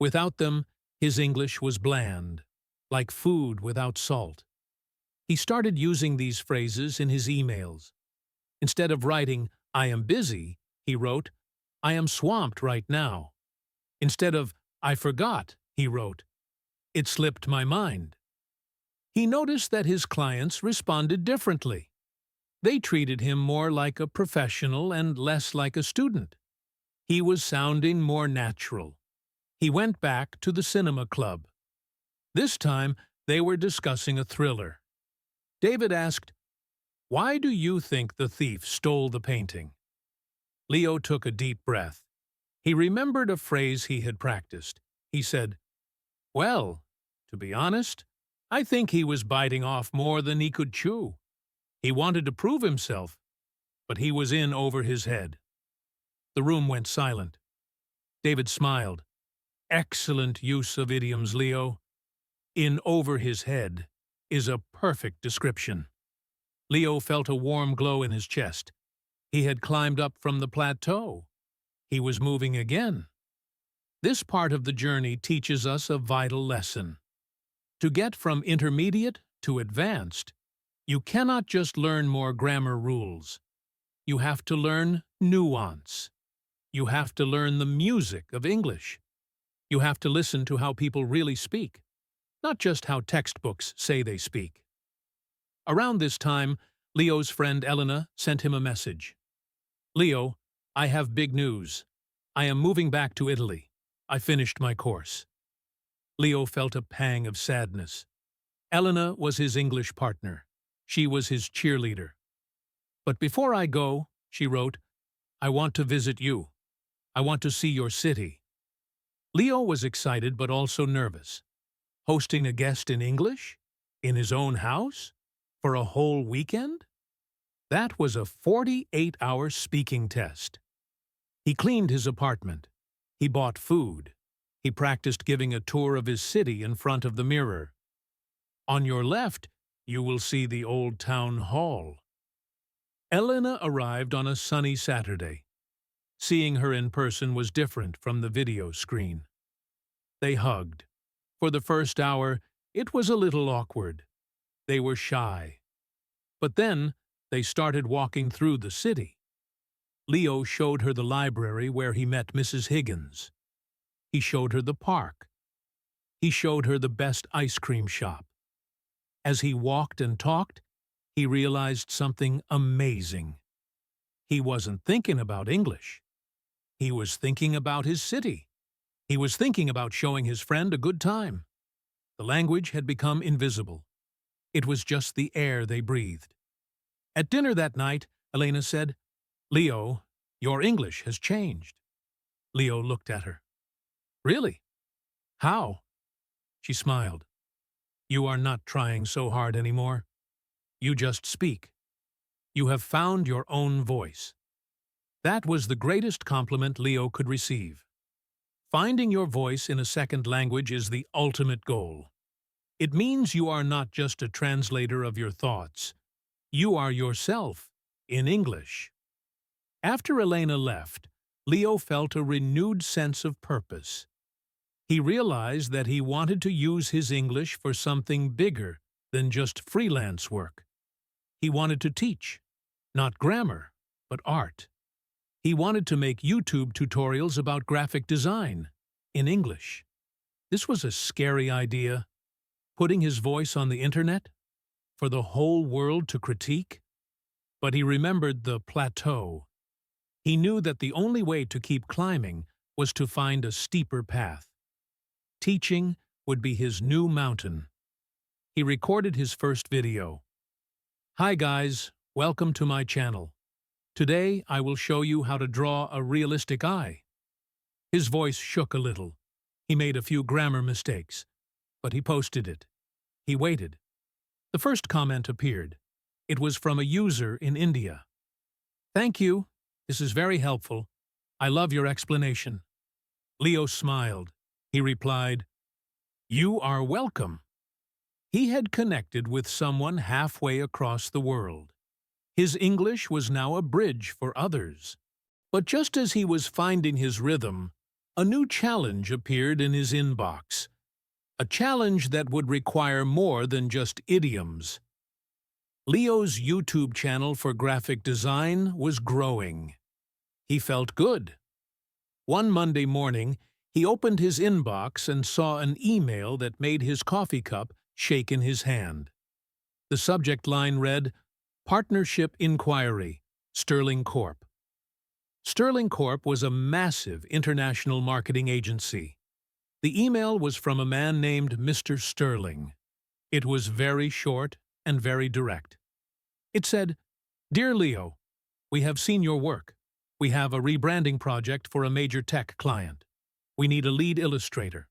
[SPEAKER 1] Without them, his English was bland, like food without salt. He started using these phrases in his emails. Instead of writing, "I am busy," he wrote, "I am swamped right now." Instead of "I forgot," he wrote, "It slipped my mind." He noticed that his clients responded differently. They treated him more like a professional and less like a student. He was sounding more natural. He went back to the cinema club. This time, they were discussing a thriller. David asked, "Why do you think the thief stole the painting?" Leo took a deep breath. He remembered a phrase he had practiced. He said, "Well, to be honest, I think he was biting off more than he could chew. He wanted to prove himself, but he was in over his head." The room went silent. David smiled. "Excellent use of idioms, Leo. In over his head is a perfect description." Leo felt a warm glow in his chest. He had climbed up from the plateau. He was moving again. This part of the journey teaches us a vital lesson. To get from intermediate to advanced, you cannot just learn more grammar rules. You have to learn nuance. You have to learn the music of English. You have to listen to how people really speak, not just how textbooks say they speak. Around this time, Leo's friend Elena sent him a message. "Leo, I have big news. I am moving back to Italy. I finished my course." Leo felt a pang of sadness. Elena was his English partner. She was his cheerleader. "But before I go," she wrote, "I want to visit you. I want to see your city." Leo was excited but also nervous. Hosting a guest in English? In his own house? For a whole weekend? That was a 48-hour speaking test. He cleaned his apartment. He bought food. He practiced giving a tour of his city in front of the mirror. "On your left, you will see the old town hall." Elena arrived on a sunny Saturday. Seeing her in person was different from the video screen. They hugged. For the first hour, it was a little awkward. They were shy. But then, they started walking through the city. Leo showed her the library where he met Mrs. Higgins. He showed her the park. He showed her the best ice cream shop. As he walked and talked, he realized something amazing. He wasn't thinking about English. He was thinking about his city. He was thinking about showing his friend a good time. The language had become invisible. It was just the air they breathed. At dinner that night, Elena said, "Leo, your English has changed." Leo looked at her. "Really? How?" She smiled. "You are not trying so hard anymore. You just speak. You have found your own voice." That was the greatest compliment Leo could receive. Finding your voice in a second language is the ultimate goal. It means you are not just a translator of your thoughts. You are yourself, in English. After Elena left, Leo felt a renewed sense of purpose. He realized that he wanted to use his English for something bigger than just freelance work. He wanted to teach, not grammar, but art. He wanted to make YouTube tutorials about graphic design, in English. This was a scary idea. Putting his voice on the internet? For the whole world to critique? But he remembered the plateau. He knew that the only way to keep climbing was to find a steeper path. Teaching would be his new mountain. He recorded his first video. "Hi guys, welcome to my channel. Today I will show you how to draw a realistic eye." His voice shook a little. He made a few grammar mistakes, but he posted it. He waited. The first comment appeared. It was from a user in India. "Thank you. This is very helpful. I love your explanation." Leo smiled. He replied, "You are welcome." He had connected with someone halfway across the world. His English was now a bridge for others. But just as he was finding his rhythm, a new challenge appeared in his inbox. A challenge that would require more than just idioms. Leo's YouTube channel for graphic design was growing. He felt good. One Monday morning, he opened his inbox and saw an email that made his coffee cup shake in his hand. The subject line read, "Partnership Inquiry, Sterling Corp." Sterling Corp was a massive international marketing agency. The email was from a man named Mr. Sterling. It was very short and very direct. It said, "Dear Leo, we have seen your work. We have a rebranding project for a major tech client. We need a lead illustrator.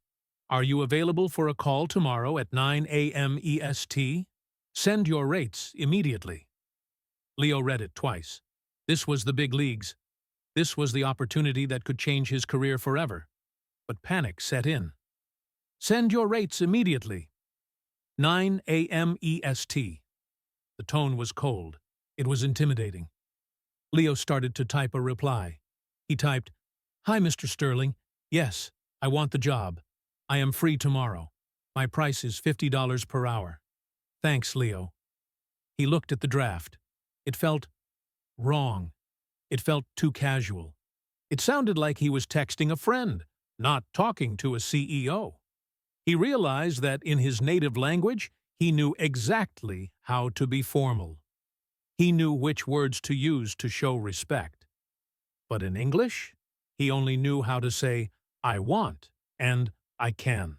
[SPEAKER 1] Are you available for a call tomorrow at 9 a.m. EST? Send your rates immediately." Leo read it twice. This was the big leagues. This was the opportunity that could change his career forever. But panic set in. "Send your rates immediately. 9 a.m. EST. The tone was cold. It was intimidating. Leo started to type a reply. He typed, "Hi, Mr. Sterling. Yes, I want the job. I am free tomorrow. My price is $50 per hour. Thanks, Leo." He looked at the draft. It felt wrong. It felt too casual. It sounded like he was texting a friend, not talking to a CEO. He realized that in his native language, he knew exactly how to be formal. He knew which words to use to show respect. But in English, he only knew how to say, "I want" and "I can."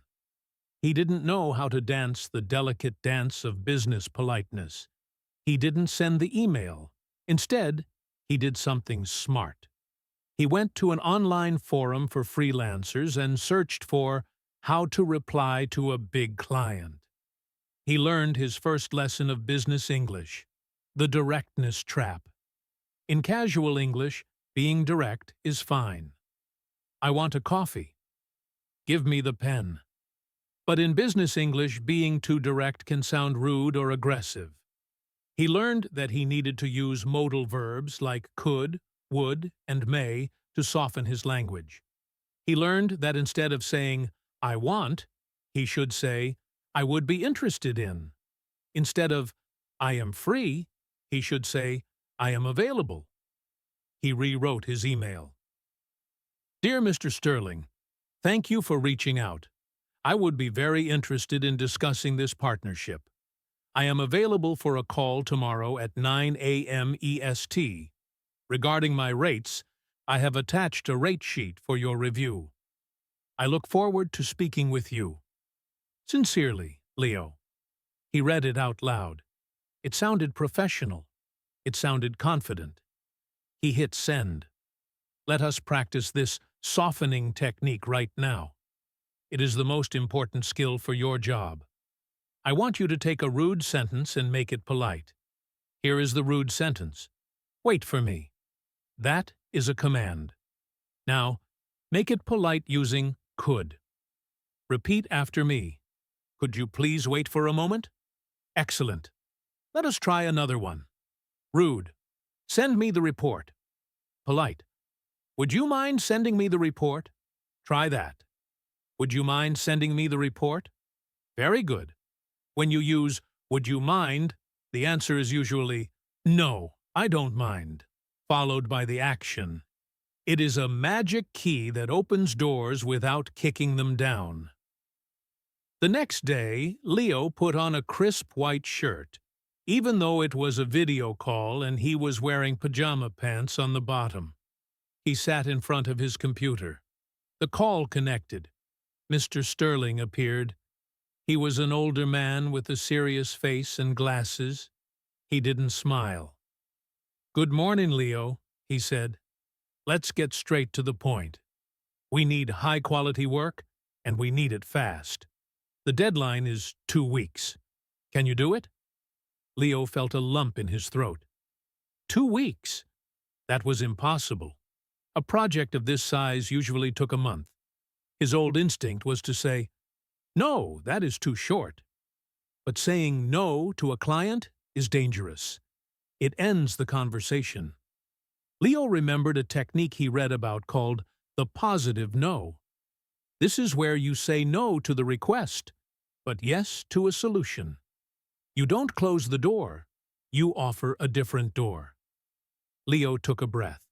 [SPEAKER 1] He didn't know how to dance the delicate dance of business politeness. He didn't send the email. Instead, he did something smart. He went to an online forum for freelancers and searched for how to reply to a big client. He learned his first lesson of business English, the directness trap. In casual English, being direct is fine. I want a coffee. Give me the pen. But in business English, being too direct can sound rude or aggressive. He learned that he needed to use modal verbs like could, would, and may to soften his language. He learned that instead of saying, I want, he should say, I would be interested in. Instead of, I am free, he should say, I am available. He rewrote his email. Dear Mr. Sterling, thank you for reaching out. I would be very interested in discussing this partnership. I am available for a call tomorrow at 9 a.m. EST. Regarding my rates, I have attached a rate sheet for your review. I look forward to speaking with you. Sincerely, Leo. He read it out loud. It sounded professional. It sounded confident. He hit send. Let us practice this softening technique right now. It is the most important skill for your job. I want you to take a rude sentence and make it polite. Here is the rude sentence. Wait for me. That is a command. Now, make it polite using could. Repeat after me. Could you please wait for a moment? Excellent. Let us try another one. Rude. Send me the report. Polite. Would you mind sending me the report? Try that. Would you mind sending me the report? Very good. When you use would you mind, the answer is usually no, I don't mind, followed by the action. It is a magic key that opens doors without kicking them down. The next day, Leo put on a crisp white shirt, even though it was a video call and he was wearing pajama pants on the bottom. He sat in front of his computer. The call connected. Mr. Sterling appeared. He was an older man with a serious face and glasses. He didn't smile. Good morning, Leo, he said. Let's get straight to the point. We need high-quality work, and we need it fast. The deadline is 2 weeks. Can you do it? Leo felt a lump in his throat. 2 weeks? That was impossible. A project of this size usually took a month. His old instinct was to say, no, that is too short. But saying no to a client is dangerous. It ends the conversation. Leo remembered a technique he read about called the positive no. This is where you say no to the request, but yes to a solution. You don't close the door, you offer a different door. Leo took a breath.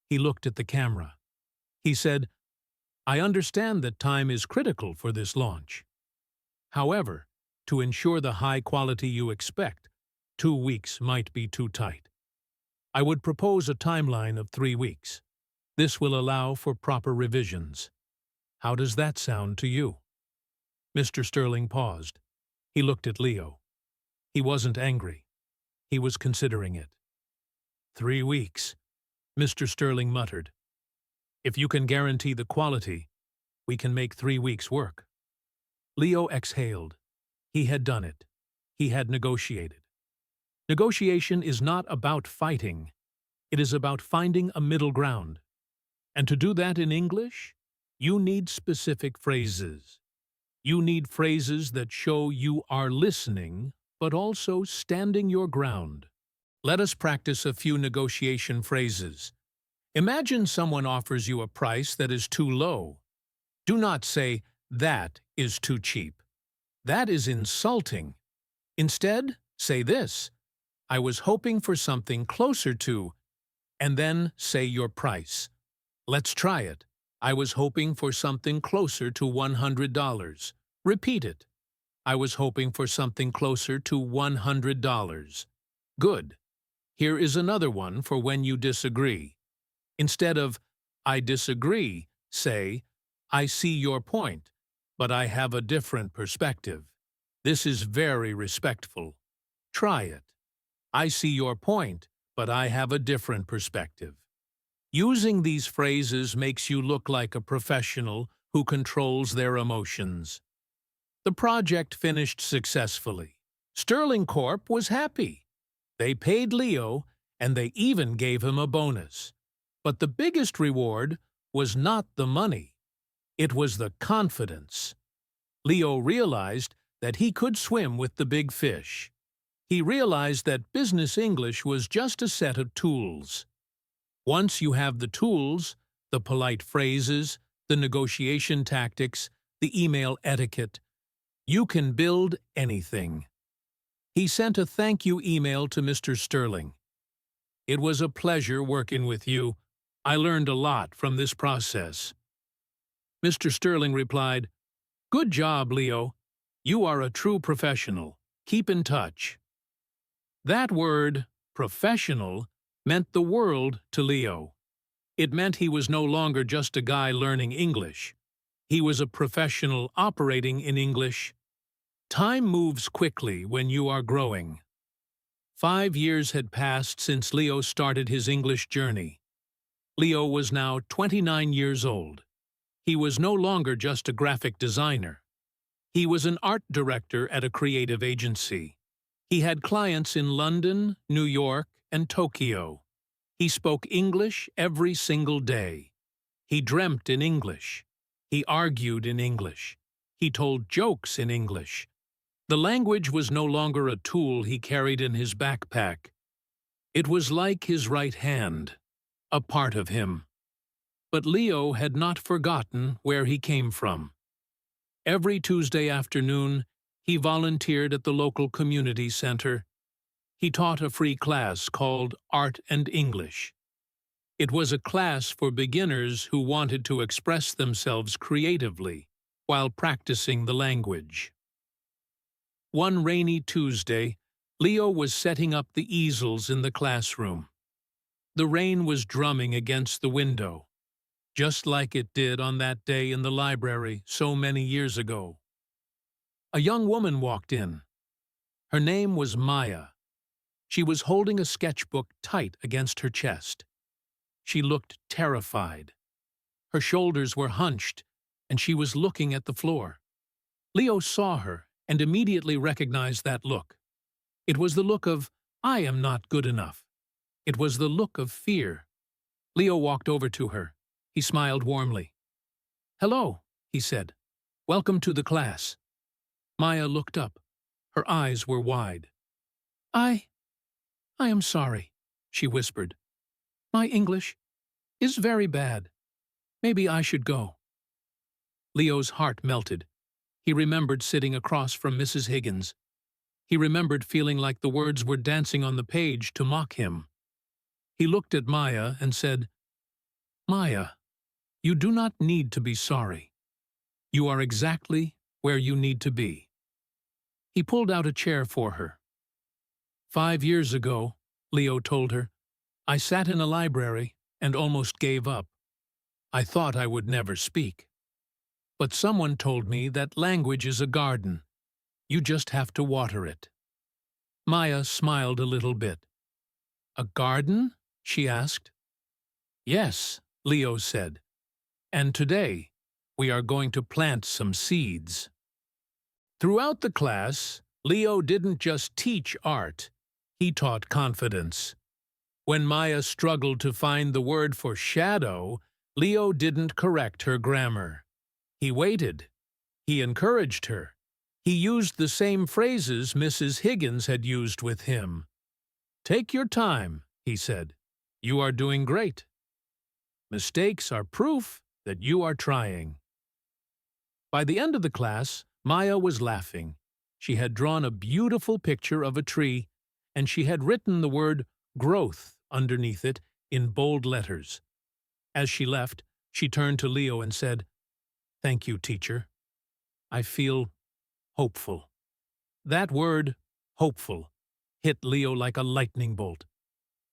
[SPEAKER 1] He looked at the camera. He said, I understand that time is critical for this launch. However, to ensure the high quality you expect, 2 weeks might be too tight. I would propose a timeline of 3 weeks. This will allow for proper revisions. How does that sound to you? Mr. Sterling paused. He looked at Leo. He wasn't angry. He was considering it. 3 weeks, Mr. Sterling muttered. If you can guarantee the quality, we can make 3 weeks work. Leo exhaled. He had done it. He had negotiated. Negotiation is not about fighting. It is about finding a middle ground. And to do that in English, you need specific phrases. You need phrases that show you are listening, but also standing your ground. Let us practice a few negotiation phrases. Imagine someone offers you a price that is too low. Do not say, that is too cheap. That is insulting. Instead, say this, I was hoping for something closer to, and then say your price. Let's try it. I was hoping for something closer to $100. Repeat it. I was hoping for something closer to $100. Good. Here is another one for when you disagree. Instead of, I disagree, say, I see your point. but I have a different perspective. This is very respectful. Try it. I see your point, but I have a different perspective. Using these phrases makes you look like a professional who controls their emotions. The project finished successfully. Sterling Corp was happy. They paid Leo, and they even gave him a bonus. But the biggest reward was not the money. It was the confidence. Leo realized that he could swim with the big fish. He realized that business English was just a set of tools. Once you have the tools, the polite phrases, the negotiation tactics, the email etiquette, you can build anything. He sent a thank you email to Mr. Sterling. It was a pleasure working with you. I learned a lot from this process. Mr. Sterling replied, "Good job, Leo. You are a true professional. Keep in touch." That word, professional, meant the world to Leo. It meant he was no longer just a guy learning English. He was a professional operating in English. Time moves quickly when you are growing. 5 years had passed since Leo started his English journey. Leo was now 29 years old. He was no longer just a graphic designer. He was an art director at a creative agency. He had clients in London, New York, and Tokyo. He spoke English every single day. He dreamt in English. He argued in English. He told jokes in English. The language was no longer a tool he carried in his backpack. It was like his right hand, a part of him. But Leo had not forgotten where he came from. Every Tuesday afternoon, he volunteered at the local community center. He taught a free class called Art and English. It was a class for beginners who wanted to express themselves creatively while practicing the language. One rainy Tuesday, Leo was setting up the easels in the classroom. The rain was drumming against the window, just like it did on that day in the library so many years ago. A young woman walked in. Her name was Maya. She was holding a sketchbook tight against her chest. She looked terrified. Her shoulders were hunched, and she was looking at the floor. Leo saw her and immediately recognized that look. It was the look of, "I am not good enough." It was the look of fear. Leo walked over to her. He smiled warmly. "Hello," he said. "Welcome to the class." Maya looked up. Her eyes were wide. I am sorry," she whispered. "My English is very bad. Maybe I should go." Leo's heart melted. He remembered sitting across from Mrs. Higgins. He remembered feeling like the words were dancing on the page to mock him. He looked at Maya and said, "Maya, you do not need to be sorry. You are exactly where you need to be." He pulled out a chair for her. 5 years ago, Leo told her, I sat in a library and almost gave up. I thought I would never speak. But someone told me that language is a garden. You just have to water it. Maya smiled a little bit. "A garden?" she asked. "Yes," Leo said. "And today, we are going to plant some seeds." Throughout the class, Leo didn't just teach art, he taught confidence. When Maya struggled to find the word for shadow, Leo didn't correct her grammar. He waited. He encouraged her. He used the same phrases Mrs. Higgins had used with him. "Take your time," he said. "You are doing great. Mistakes are proof that you are trying." By the end of the class, Maya was laughing. She had drawn a beautiful picture of a tree, and she had written the word growth underneath it in bold letters. As she left, she turned to Leo and said, "Thank you, teacher. I feel hopeful." That word, hopeful, hit Leo like a lightning bolt.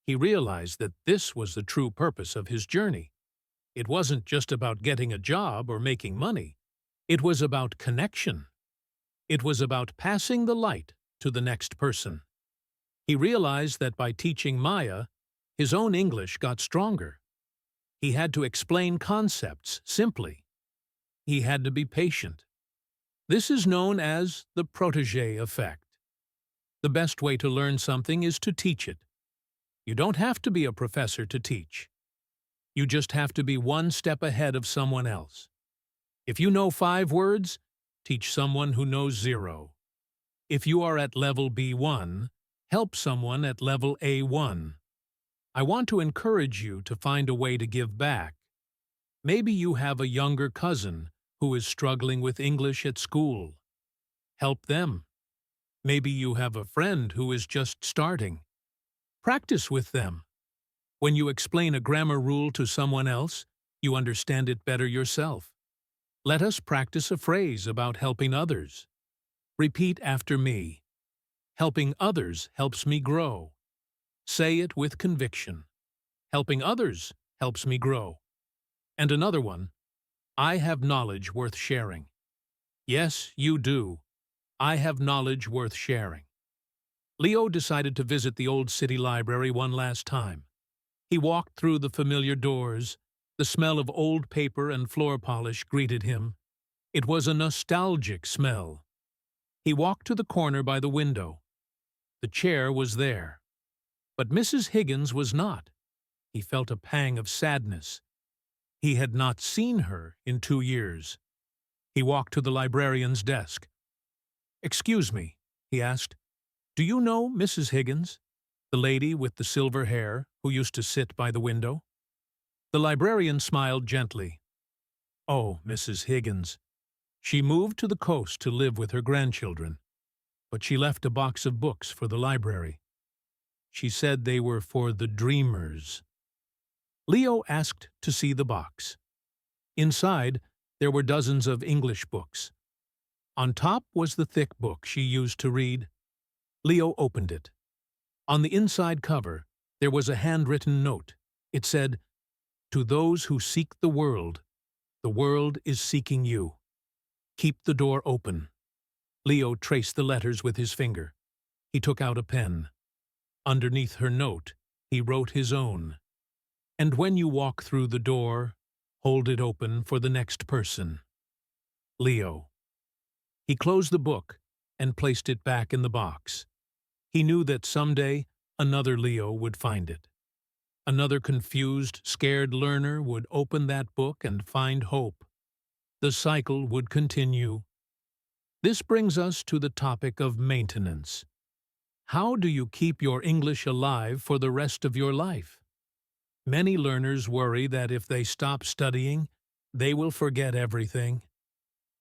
[SPEAKER 1] He realized that this was the true purpose of his journey. It wasn't just about getting a job or making money. It was about connection. It was about passing the light to the next person. He realized that by teaching Maya, his own English got stronger. He had to explain concepts simply. He had to be patient. This is known as the protégé effect. The best way to learn something is to teach it. You don't have to be a professor to teach. You just have to be one step ahead of someone else. If you know 5 words, teach someone who knows 0. If you are at level B1, help someone at level A1. I want to encourage you to find a way to give back. Maybe you have a younger cousin who is struggling with English at school. Help them. Maybe you have a friend who is just starting. Practice with them. When you explain a grammar rule to someone else, you understand it better yourself. Let us practice a phrase about helping others. Repeat after me. Helping others helps me grow. Say it with conviction. Helping others helps me grow. And another one. I have knowledge worth sharing. Yes, you do. I have knowledge worth sharing. Leo decided to visit the old city library one last time. He walked through the familiar doors. The smell of old paper and floor polish greeted him. It was a nostalgic smell. He walked to the corner by the window. The chair was there. But Mrs. Higgins was not. He felt a pang of sadness. He had not seen her in 2 years. He walked to the librarian's desk. "Excuse me," he asked. "Do you know Mrs. Higgins, the lady with the silver hair who used to sit by the window?" The librarian smiled gently. "Oh, Mrs. Higgins. She moved to the coast to live with her grandchildren, but she left a box of books for the library. She said they were for the dreamers." Leo asked to see the box. Inside, there were dozens of English books. On top was the thick book she used to read. Leo opened it. On the inside cover, there was a handwritten note. It said, "To those who seek the world is seeking you. Keep the door open." Leo traced the letters with his finger. He took out a pen. Underneath her note, he wrote his own. "And when you walk through the door, hold it open for the next person. Leo." He closed the book and placed it back in the box. He knew that someday another Leo would find it. Another confused, scared learner would open that book and find hope. The cycle would continue. This brings us to the topic of maintenance. How do you keep your English alive for the rest of your life? Many learners worry that if they stop studying, they will forget everything.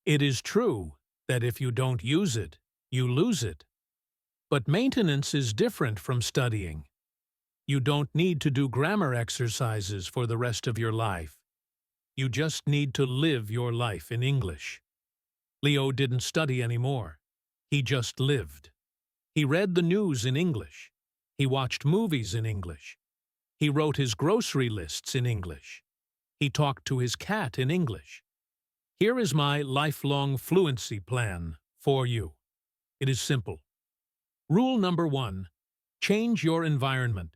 [SPEAKER 1] It is true that if you don't use it, you lose it. But maintenance is different from studying. You don't need to do grammar exercises for the rest of your life. You just need to live your life in English. Leo didn't study anymore. He just lived. He read the news in English. He watched movies in English. He wrote his grocery lists in English. He talked to his cat in English. Here is my lifelong fluency plan for you. It is simple. Rule number 1. Change your environment.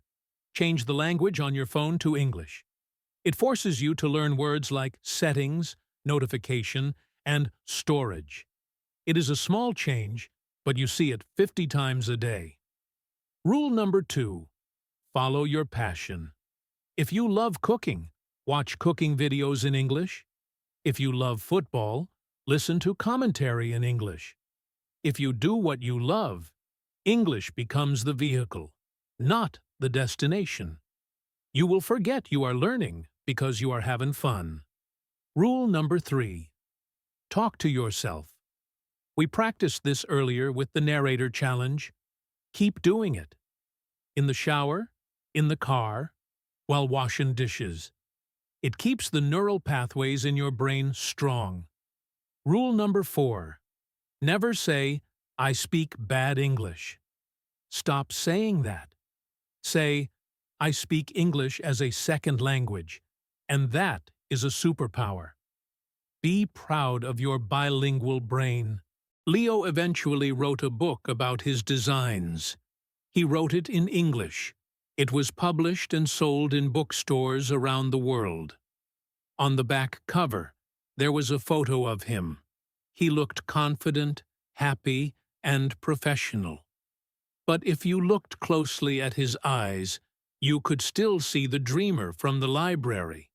[SPEAKER 1] Change the language on your phone to English. It forces you to learn words like settings, notification, and storage. It is a small change, but you see it 50 times a day. Rule number 2. Follow your passion. If you love cooking, watch cooking videos in English. If you love football, listen to commentary in English. If you do what you love, English becomes the vehicle, not the destination. You will forget you are learning because you are having fun. Rule number 3. Talk to yourself. We practiced this earlier with the narrator challenge. Keep doing it. In the shower, in the car, while washing dishes. It keeps the neural pathways in your brain strong. Rule number 4. Never say, "I speak bad English." Stop saying that. Say, "I speak English as a second language," and that is a superpower. Be proud of your bilingual brain. Leo eventually wrote a book about his designs. He wrote it in English. It was published and sold in bookstores around the world. On the back cover, there was a photo of him. He looked confident, happy, and professional. But if you looked closely at his eyes, you could still see the dreamer from the library.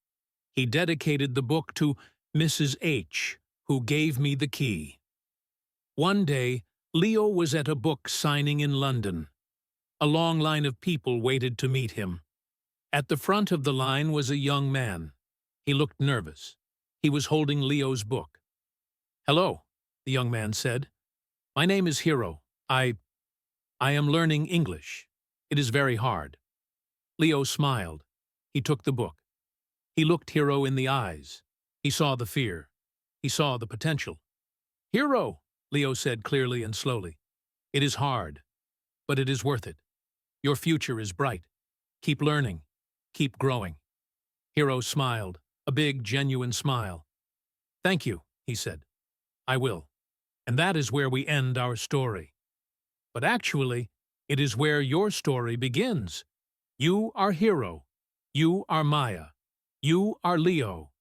[SPEAKER 1] He dedicated the book to Mrs. H, who gave me the key. One day, Leo was at a book signing in London. A long line of people waited to meet him. At the front of the line was a young man. He looked nervous. He was holding Leo's book. "Hello," the young man said. "My name is Hero. I am learning English. It is very hard." Leo smiled. He took the book. He looked Hero in the eyes. He saw the fear. He saw the potential. "Hero," Leo said clearly and slowly, "it is hard, but it is worth it. Your future is bright. Keep learning. Keep growing." Hero smiled, a big, genuine smile. "Thank you," he said. "I will." And that is where we end our story. But actually, it is where your story begins. You are Hero. You are Maya. You are Leo.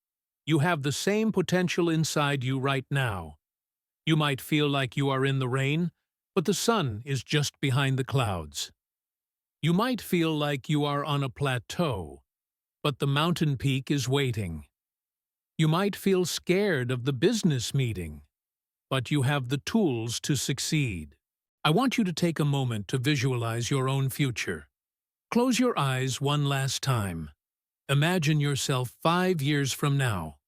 [SPEAKER 1] You have the same potential inside you right now. You might feel like you are in the rain, but the sun is just behind the clouds. You might feel like you are on a plateau, but the mountain peak is waiting. You might feel scared of the business meeting, but you have the tools to succeed. I want you to take a moment to visualize your own future. Close your eyes one last time. Imagine yourself 5 years from now.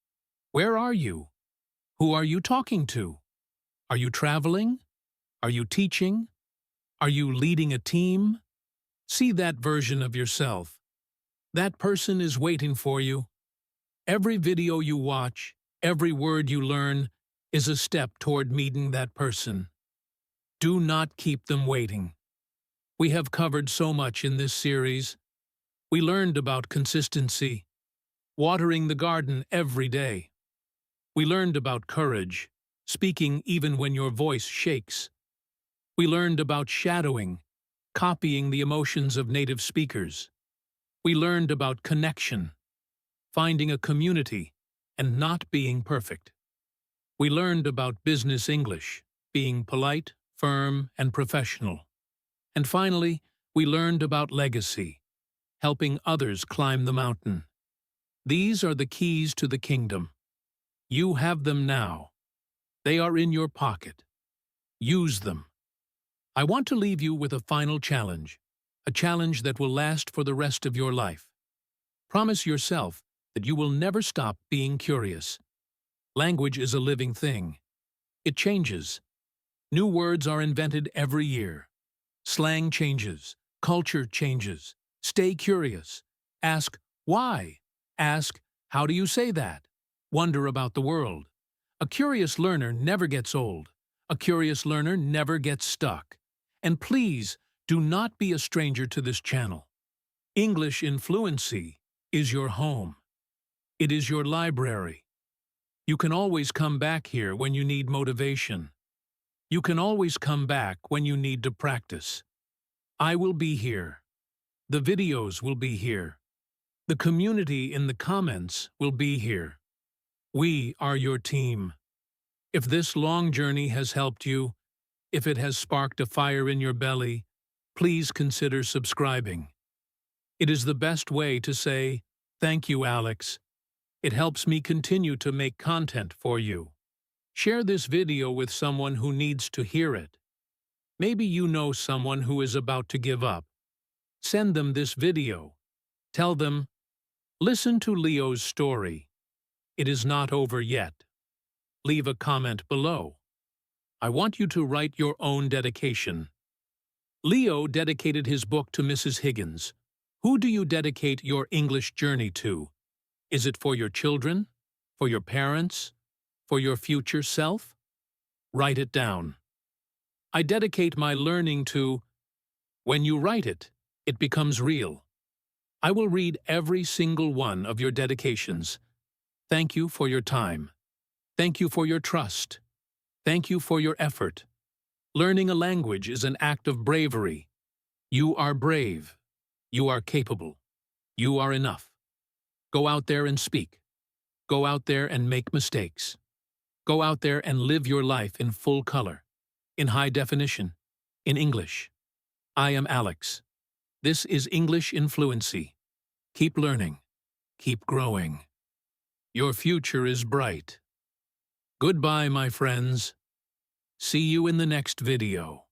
[SPEAKER 1] Where are you? Who are you talking to? Are you traveling? Are you teaching? Are you leading a team? See that version of yourself. That person is waiting for you. Every video you watch, every word you learn, is a step toward meeting that person. Do not keep them waiting. We have covered so much in this series. We learned about consistency, watering the garden every day. We learned about courage, speaking even when your voice shakes. We learned about shadowing, copying the emotions of native speakers. We learned about connection, finding a community, and not being perfect. We learned about business English, being polite, firm, and professional. And finally, we learned about legacy, helping others climb the mountain. These are the keys to the kingdom. You have them now. They are in your pocket. Use them. I want to leave you with a final challenge, a challenge that will last for the rest of your life. Promise yourself that you will never stop being curious. Language is a living thing. It changes. New words are invented every year. Slang changes. Culture changes. Stay curious. Ask, why? Ask, how do you say that? Wonder about the world. A curious learner never gets old. A curious learner never gets stuck. And please, do not be a stranger to this channel. English in Fluency is your home. It is your library. You can always come back here when you need motivation. You can always come back when you need to practice. I will be here. The videos will be here. The community in the comments will be here. We are your team. If this long journey has helped you, if it has sparked a fire in your belly, please consider subscribing. It is the best way to say, "Thank you, Alex." It helps me continue to make content for you. Share this video with someone who needs to hear it. Maybe you know someone who is about to give up. Send them this video. Tell them, listen to Leo's story. It is not over yet. Leave a comment below. I want you to write your own dedication. Leo dedicated his book to Mrs. Higgins. Who do you dedicate your English journey to? Is it for your children? For your parents? For your future self? Write it down. I dedicate my learning to... When you write it, it becomes real. I will read every single one of your dedications. Thank you for your time. Thank you for your trust. Thank you for your effort. Learning a language is an act of bravery. You are brave. You are capable. You are enough. Go out there and speak. Go out there and make mistakes. Go out there and live your life in full color, in high definition, in English. I am Alex. This is English in Fluency. Keep learning. Keep growing. Your future is bright. Goodbye, my friends. See you in the next video.